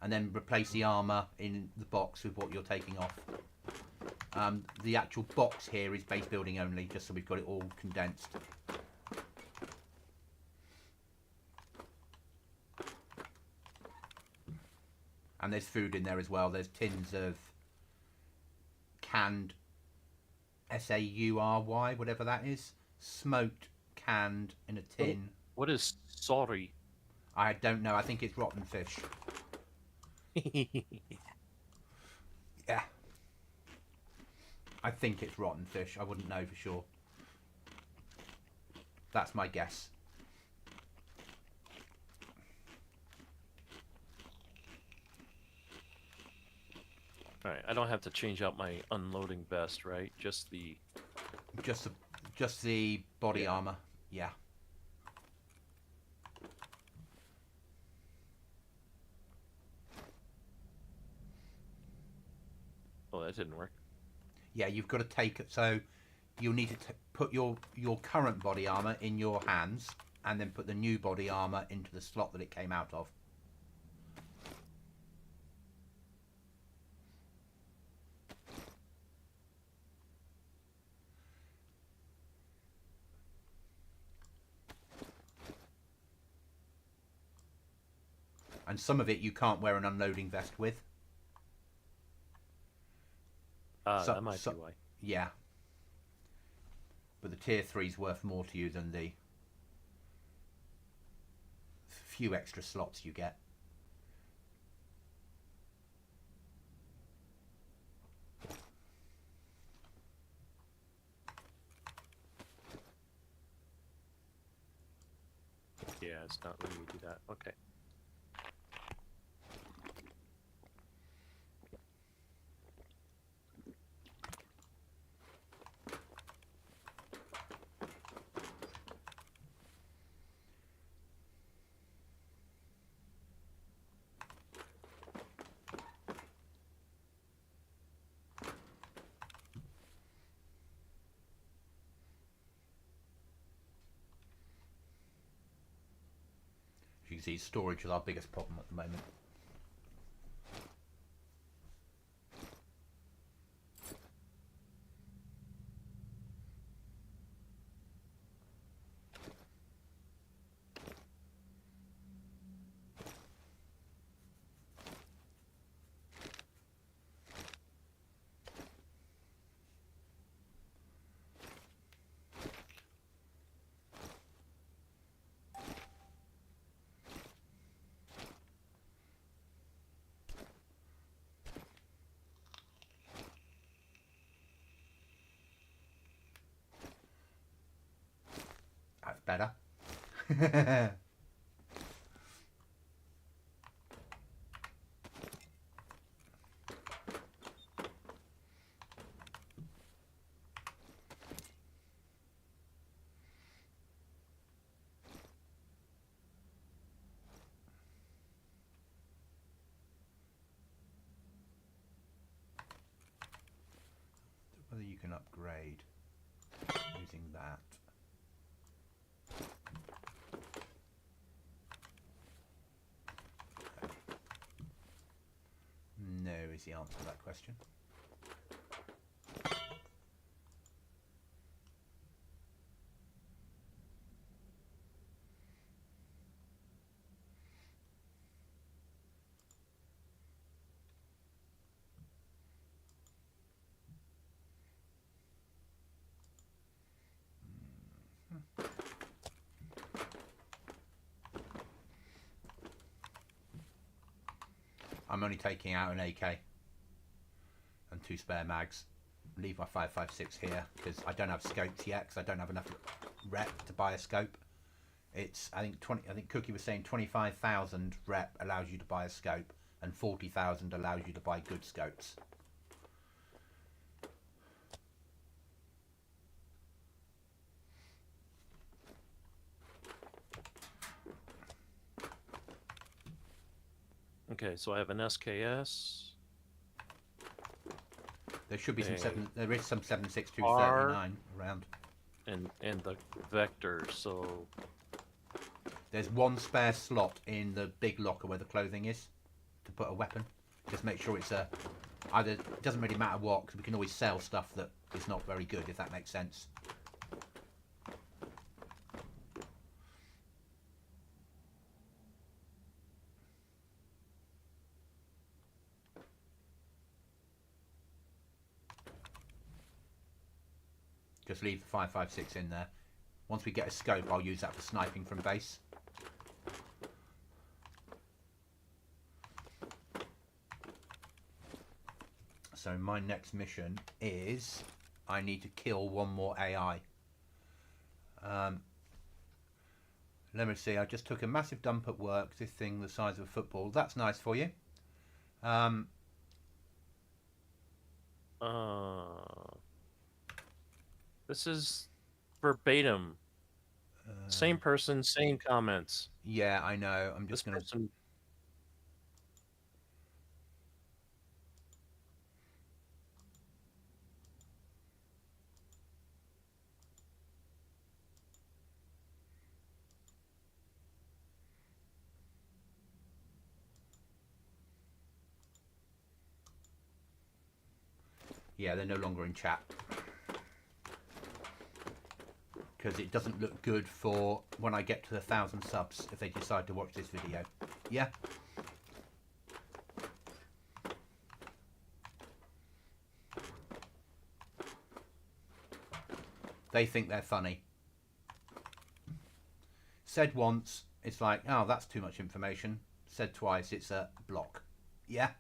And then replace the armor in the box with what you're taking off. The actual box here is base building only, just so we've got it all condensed. And there's food in there as well. There's tins of canned SAURY, whatever that is. Smoked, canned in a tin. What is sorry? I don't know. I think it's rotten fish. Yeah. I think it's rotten fish. I wouldn't know for sure. That's my guess. Alright, I don't have to change out my unloading vest, right? Just the body armor. Yeah. Oh, that didn't work. Yeah, you've got to take it. So you'll need to put your current body armor in your hands, and then put the new body armor into the slot that it came out of. And some of it you can't wear an unloading vest with. That might be why. Yeah. But the tier 3's worth more to you than the few extra slots you get. Yeah, it's not letting me do that. Okay. You can see storage is our biggest problem at the moment. That's better. Whether you can upgrade using that. No is the answer to that question. I'm only taking out an AK and 2 spare mags. Leave my 5.56 here because I don't have scopes yet because I don't have enough rep to buy a scope. It's I think Cookie was saying 25,000 rep allows you to buy a scope and 40,000 allows you to buy good scopes. Okay, so I have an SKS. There should be some there is some 7.62 R 39 around. and the Vector, so There's 1 spare slot in the big locker where the clothing is to put a weapon. Just make sure it's either, it doesn't really matter what, because we can always sell stuff that is not very good, if that makes sense. Just leave the 5.56 in there. Once we get a scope, I'll use that for sniping from base. So my next mission is I need to kill 1 more AI. Let me see. I just took a massive dump at work. This thing the size of a football. That's nice for you. This is verbatim. Same person, same comments. Yeah, I know. I'm just This going to... person. Yeah, they're no longer in chat. Because it doesn't look good for when I get to 1,000 subs if they decide to watch this video. Yeah? They think they're funny. Said once, it's like, oh, that's too much information. Said twice, it's a block. Yeah?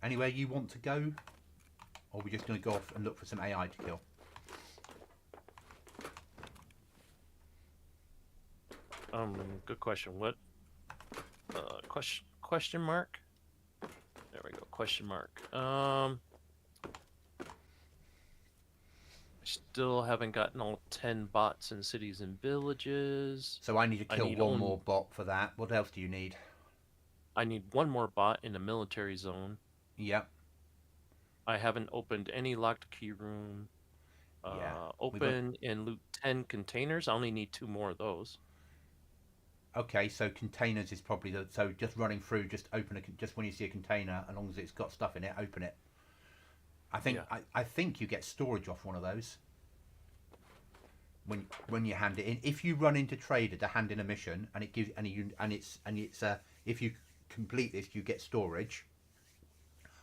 Anywhere you want to go? Or are we just going to go off and look for some AI to kill? Good question. What? Question mark? There we go. Question mark. I still haven't gotten all 10 bots in cities and villages. So I need to kill need one only- more bot for that. What else do you need? I need 1 more bot in a military zone. Yep. I haven't opened any locked key room. Yeah, Open and loot 10 containers. I only need 2 more of those. Okay, so containers is probably the... So just running through, just open just when you see a container, as long as it's got stuff in it, open it. I think I think you get storage off one of those. When you hand it in. If you run into trader to hand in a mission and it gives if you complete this you get storage.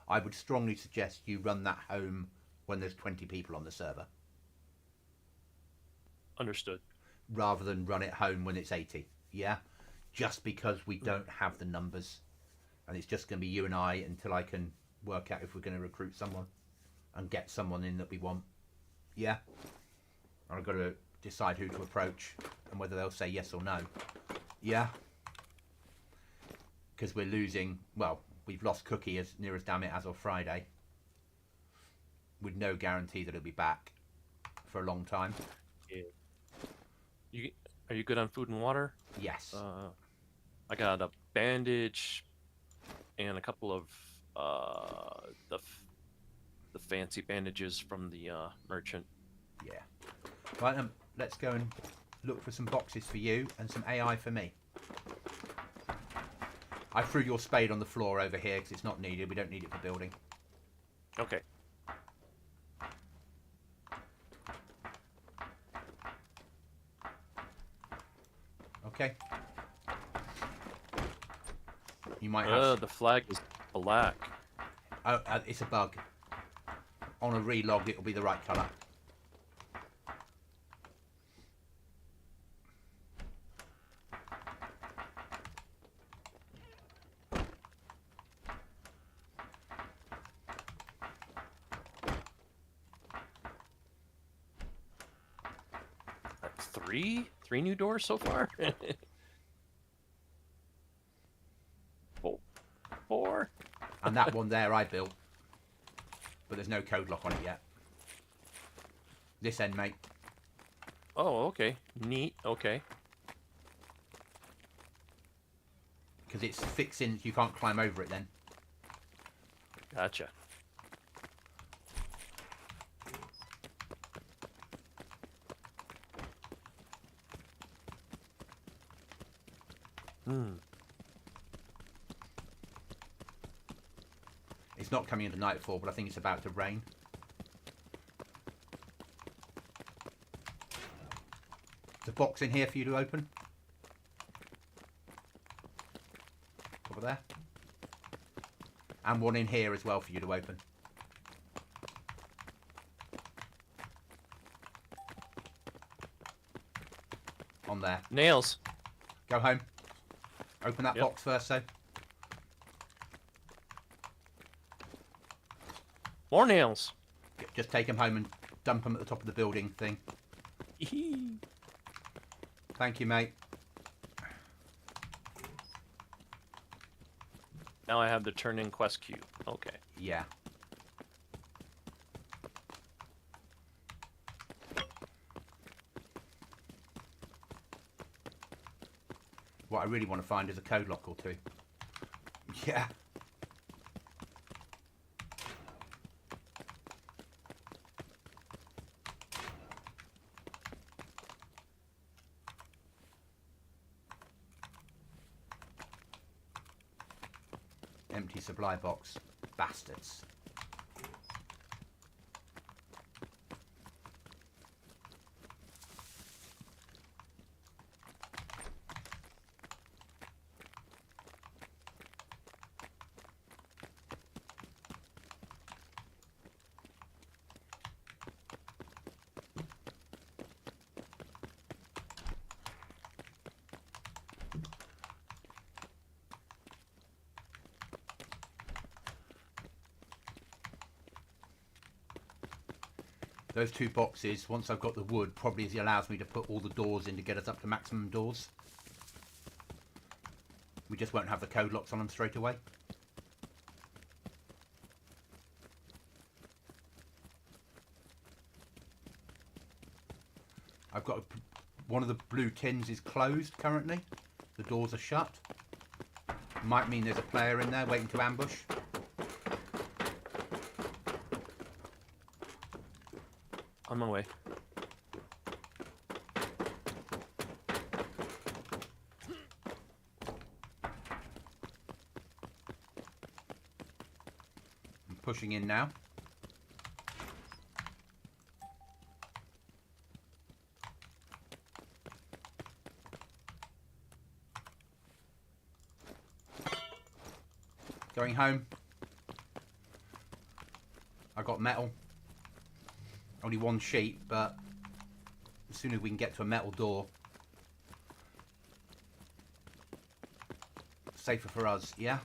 I would strongly suggest you run that home when there's 20 people on the server. Understood. Rather than run it home when it's 80. Yeah? Just because we don't have the numbers. And it's just going to be you and I until I can work out if we're going to recruit someone. And get someone in that we want. Yeah? And I've got to decide who to approach. And whether they'll say yes or no. Yeah? Because we're losing... Well, we've lost Cookie as near as damn it as of Friday. With no guarantee that he'll be back for a long time. Yeah. Are you good on food and water? Yes. I got a bandage and a couple of the fancy bandages from the merchant. Yeah. Right, let's go and look for some boxes for you and some AI for me. I threw your spade on the floor over here because it's not needed. We don't need it for building. Okay. Okay. You might have... The flag is black. Oh, it's a bug. On a relog, it'll be the right colour. That's three new doors so far. Four. And that one there I built. But there's no code lock on it yet. This end, mate. Oh, okay. Neat. Okay. Because it's fixing, you can't climb over it then. Gotcha. It's not coming into nightfall, but I think it's about to rain. There's a box in here for you to open. Over there. And one in here as well for you to open. On there. Nails. Go home. Open that Yep. box first, though. More nails. Just take them home and dump them at the top of the building thing. Thank you, mate. Now I have the turn-in quest queue. Okay. Yeah. What I really want to find is a code lock or two. Yeah. Empty supply box. Bastards. Those two boxes, once I've got the wood, probably allows me to put all the doors in to get us up to maximum doors. We just won't have the code locks on them straight away. I've got one of the blue tins is closed currently. The doors are shut. Might mean there's a player in there waiting to ambush. On my way. I'm pushing in now. Going home. I got metal. Only one sheet, but as soon as we can get to a metal door, safer for us, yeah?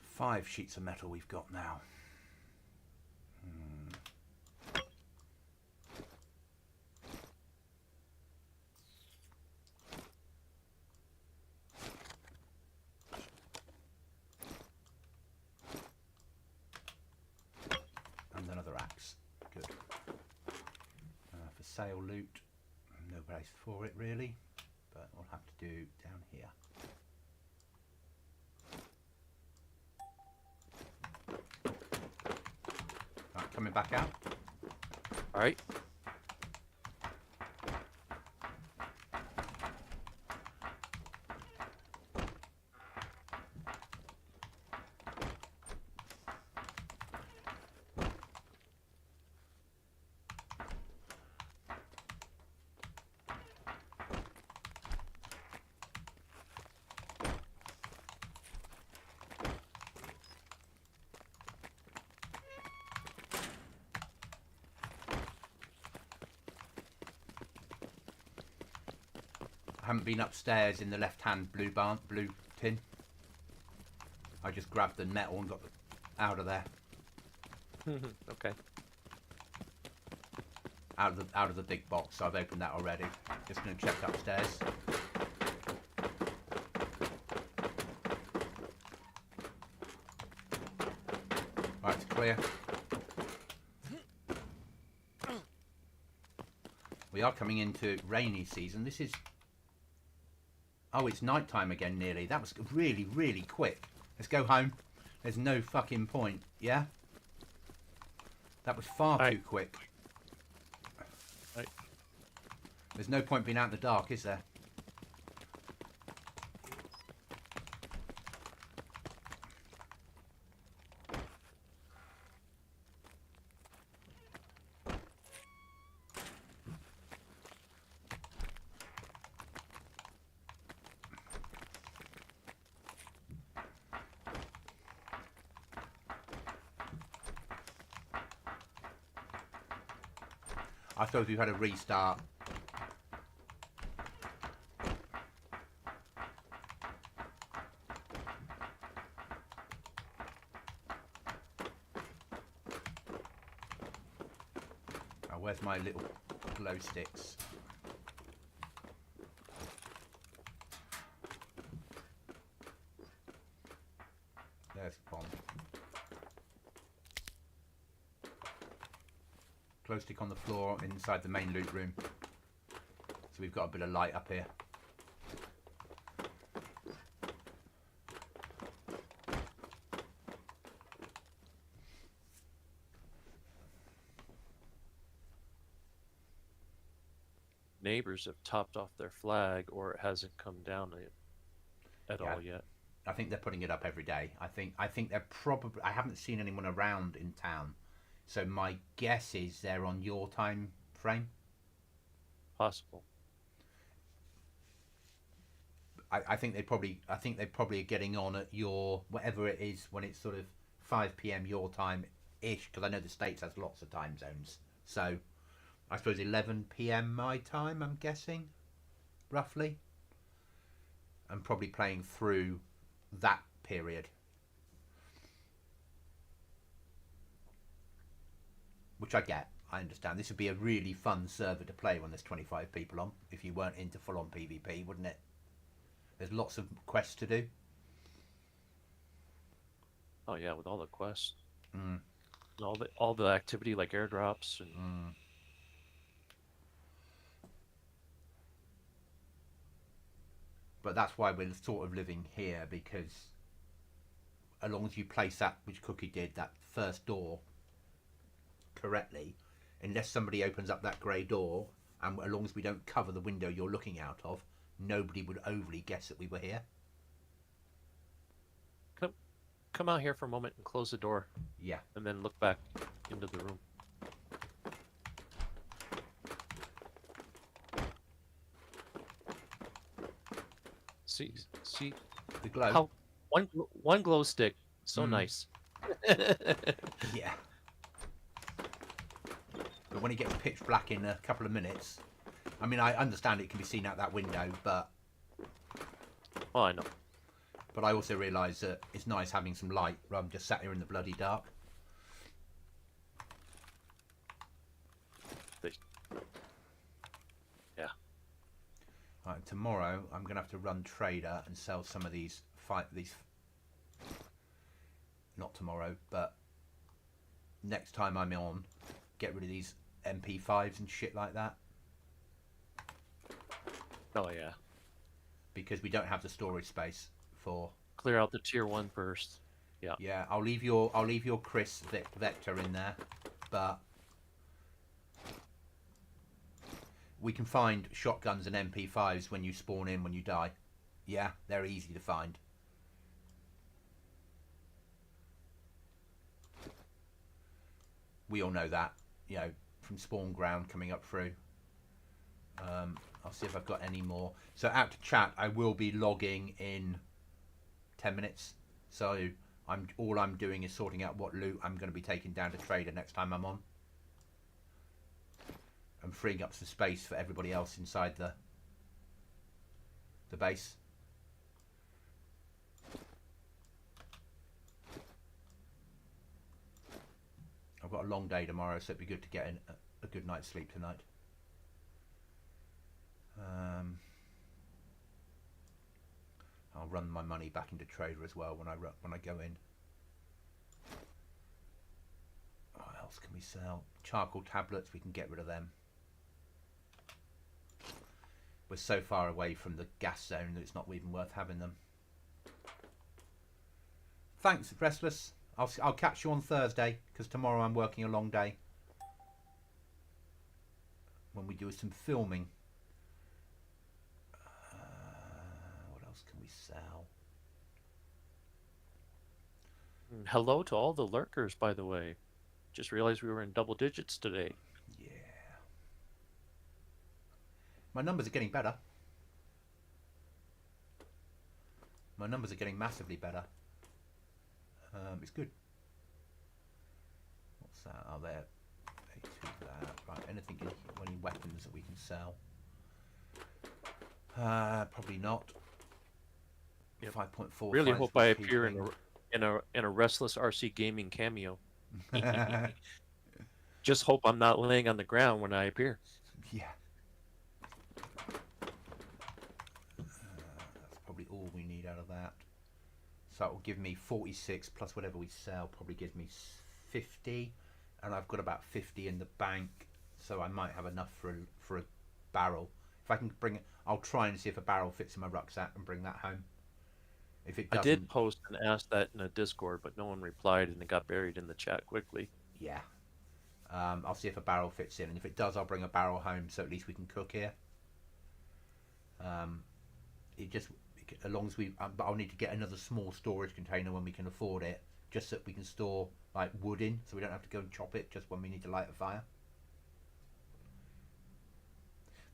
Five sheets of metal we've got now. And another axe. Good. For sale loot, no place for it really, but we'll have to do down here. Coming back out. All right. I haven't been upstairs in the left-hand blue tin. I just grabbed the metal and got out of there. Okay. Out of the big box. I've opened that already. Just going to check upstairs. Right, it's clear. We are coming into rainy season. This is... Oh, it's night time again nearly. That was really, really quick. Let's go home. There's no fucking point, yeah? That was far too quick. Right. There's no point being out in the dark, is there? I suppose we've had a restart. Oh, where's my little glow sticks? There's the bomb. Glow stick on the floor inside the main loot room. So we've got a bit of light up here. Neighbors have topped off their flag, or it hasn't come down at all yet. I think they're putting it up every day. I think they're probably... I haven't seen anyone around in town. So my guess is they're on your time frame. Possible. I think they probably are getting on at your whatever it is when it's sort of 5 p.m. your time ish, because I know the States has lots of time zones. So I suppose 11 p.m. my time, I'm guessing, roughly. I'm probably playing through that period. Which I get. I understand. This would be a really fun server to play when there's 25 people on, if you weren't into full-on PvP, wouldn't it? There's lots of quests to do. Oh yeah, with all the quests. Mm. All the activity like airdrops and But that's why we're sort of living here, because as long as you place that, which Cookie did, that first door correctly, unless somebody opens up that grey door, and as long as we don't cover the window you're looking out of, nobody would overly guess that we were here. come out here for a moment and close the door. Yeah. And then look back into the room. See The glow. how one glow stick, so nice. Yeah. But when it gets pitch black in a couple of minutes, I mean, I understand it can be seen out that window, but Oh, I know. But I also realise that it's nice having some light rather than just sat here in the bloody dark. Yeah. Right, tomorrow I'm going to have to run Trader and sell some of these not tomorrow, but next time I'm on, get rid of these MP5s and shit like that. Oh yeah. Because we don't have the storage space for... Clear out the tier 1 first. Yeah. Yeah, I'll leave your Chris Vector in there. but we can find shotguns and MP5s when you spawn in when you die. Yeah, they're easy to find. We all know that, you know, from spawn ground coming up through. I'll see if I've got any more. So out to chat, I will be logging in 10 minutes. So all I'm doing is sorting out what loot I'm going to be taking down to trader next time I'm on. I'm freeing up some space for everybody else inside the base. I've got a long day tomorrow, so it'd be good to get in a good night's sleep tonight. I'll run my money back into trader as well when I go in. What else can we sell? Charcoal tablets, we can get rid of them. We're so far away from the gas zone that it's not even worth having them. Thanks, Restless. I'll catch you on Thursday, because tomorrow I'm working a long day. When we do some filming. What else can we sell? Hello to all the lurkers, by the way. Just realized we were in double digits today. Yeah. My numbers are getting better. My numbers are getting massively better. It's good. What's that? Oh, there. That. Right, anything in here? Any weapons that we can sell? Probably not. Yep. 5.4. Really hope I appear in a Restless RC Gaming cameo. Just hope I'm not laying on the ground when I appear. Yeah. That's probably all we need out of that. So it will give me 46 plus whatever we sell. Probably gives me 50, and I've got about 50 in the bank. So I might have enough for a barrel. If I can bring it, I'll try and see if a barrel fits in my rucksack and bring that home. If it doesn't, I did post and ask that in a Discord, but no one replied, and it got buried in the chat quickly. yeah. I'll see if a barrel fits in, and if it does, I'll bring a barrel home so at least we can cook here. It just, as long as we, but I'll need to get another small storage container when we can afford it, just so we can store like wood in, so we don't have to go and chop it just when we need to light a fire.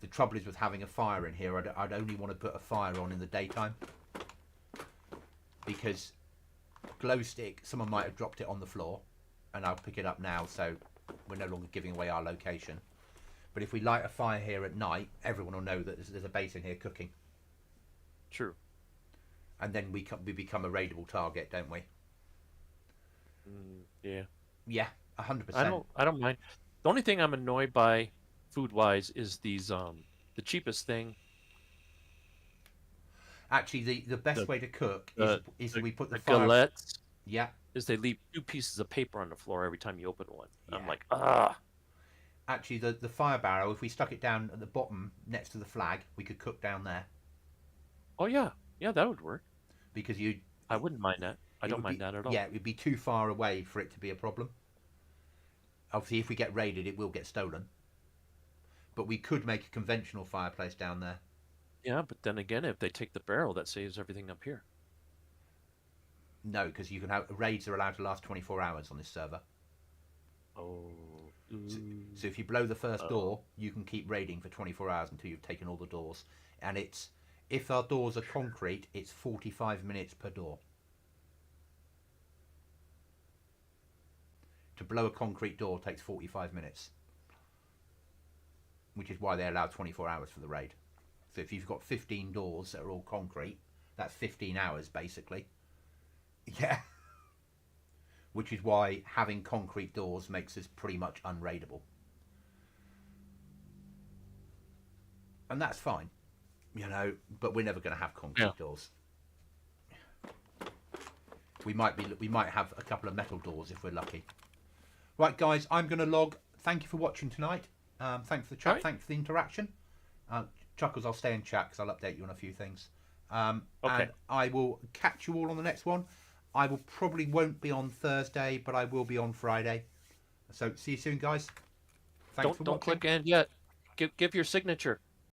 The trouble is with having a fire in here, I'd only want to put a fire on in the daytime, because glow stick, someone might have dropped it on the floor, and I'll pick it up now, so we're no longer giving away our location. But if we light a fire here at night, everyone will know that there's a base in here cooking. True. And then we become a raidable target, don't we? Yeah. Yeah, 100%. I don't mind. The only thing I'm annoyed by, food-wise, is these the cheapest thing. Actually, the best way to cook is we put the fire. Galettes. Yeah. Is they leave 2 pieces of paper on the floor every time you open one. Yeah. I'm like, ah. Actually, the fire barrel, if we stuck it down at the bottom next to the flag, we could cook down there. Oh yeah, that would work. Because I wouldn't mind that. I don't mind that at all. Yeah, it would be too far away for it to be a problem. Obviously, if we get raided, it will get stolen. But we could make a conventional fireplace down there. Yeah, but then again, if they take the barrel, that saves everything up here. No, because you can have raids are allowed to last 24 hours on this server. Oh. So if you blow the first door, you can keep raiding for 24 hours until you've taken all the doors. And if our doors are concrete, it's 45 minutes per door. To blow a concrete door takes 45 minutes. Which is why they allow 24 hours for the raid. So if you've got 15 doors that are all concrete, that's 15 hours basically. Yeah. Which is why having concrete doors makes us pretty much unraidable. And that's fine. You know, but we're never going to have concrete doors. We might have a couple of metal doors if we're lucky. Right, guys, I'm going to log. Thank you for watching tonight. Thanks for the chat. Right. Thanks for the interaction. Chuckles, I'll stay in chat because I'll update you on a few things. Okay. And I will catch you all on the next one. I probably won't be on Thursday, but I will be on Friday. So see you soon, guys. Thanks for Don't watching. click end yet. Give your signature.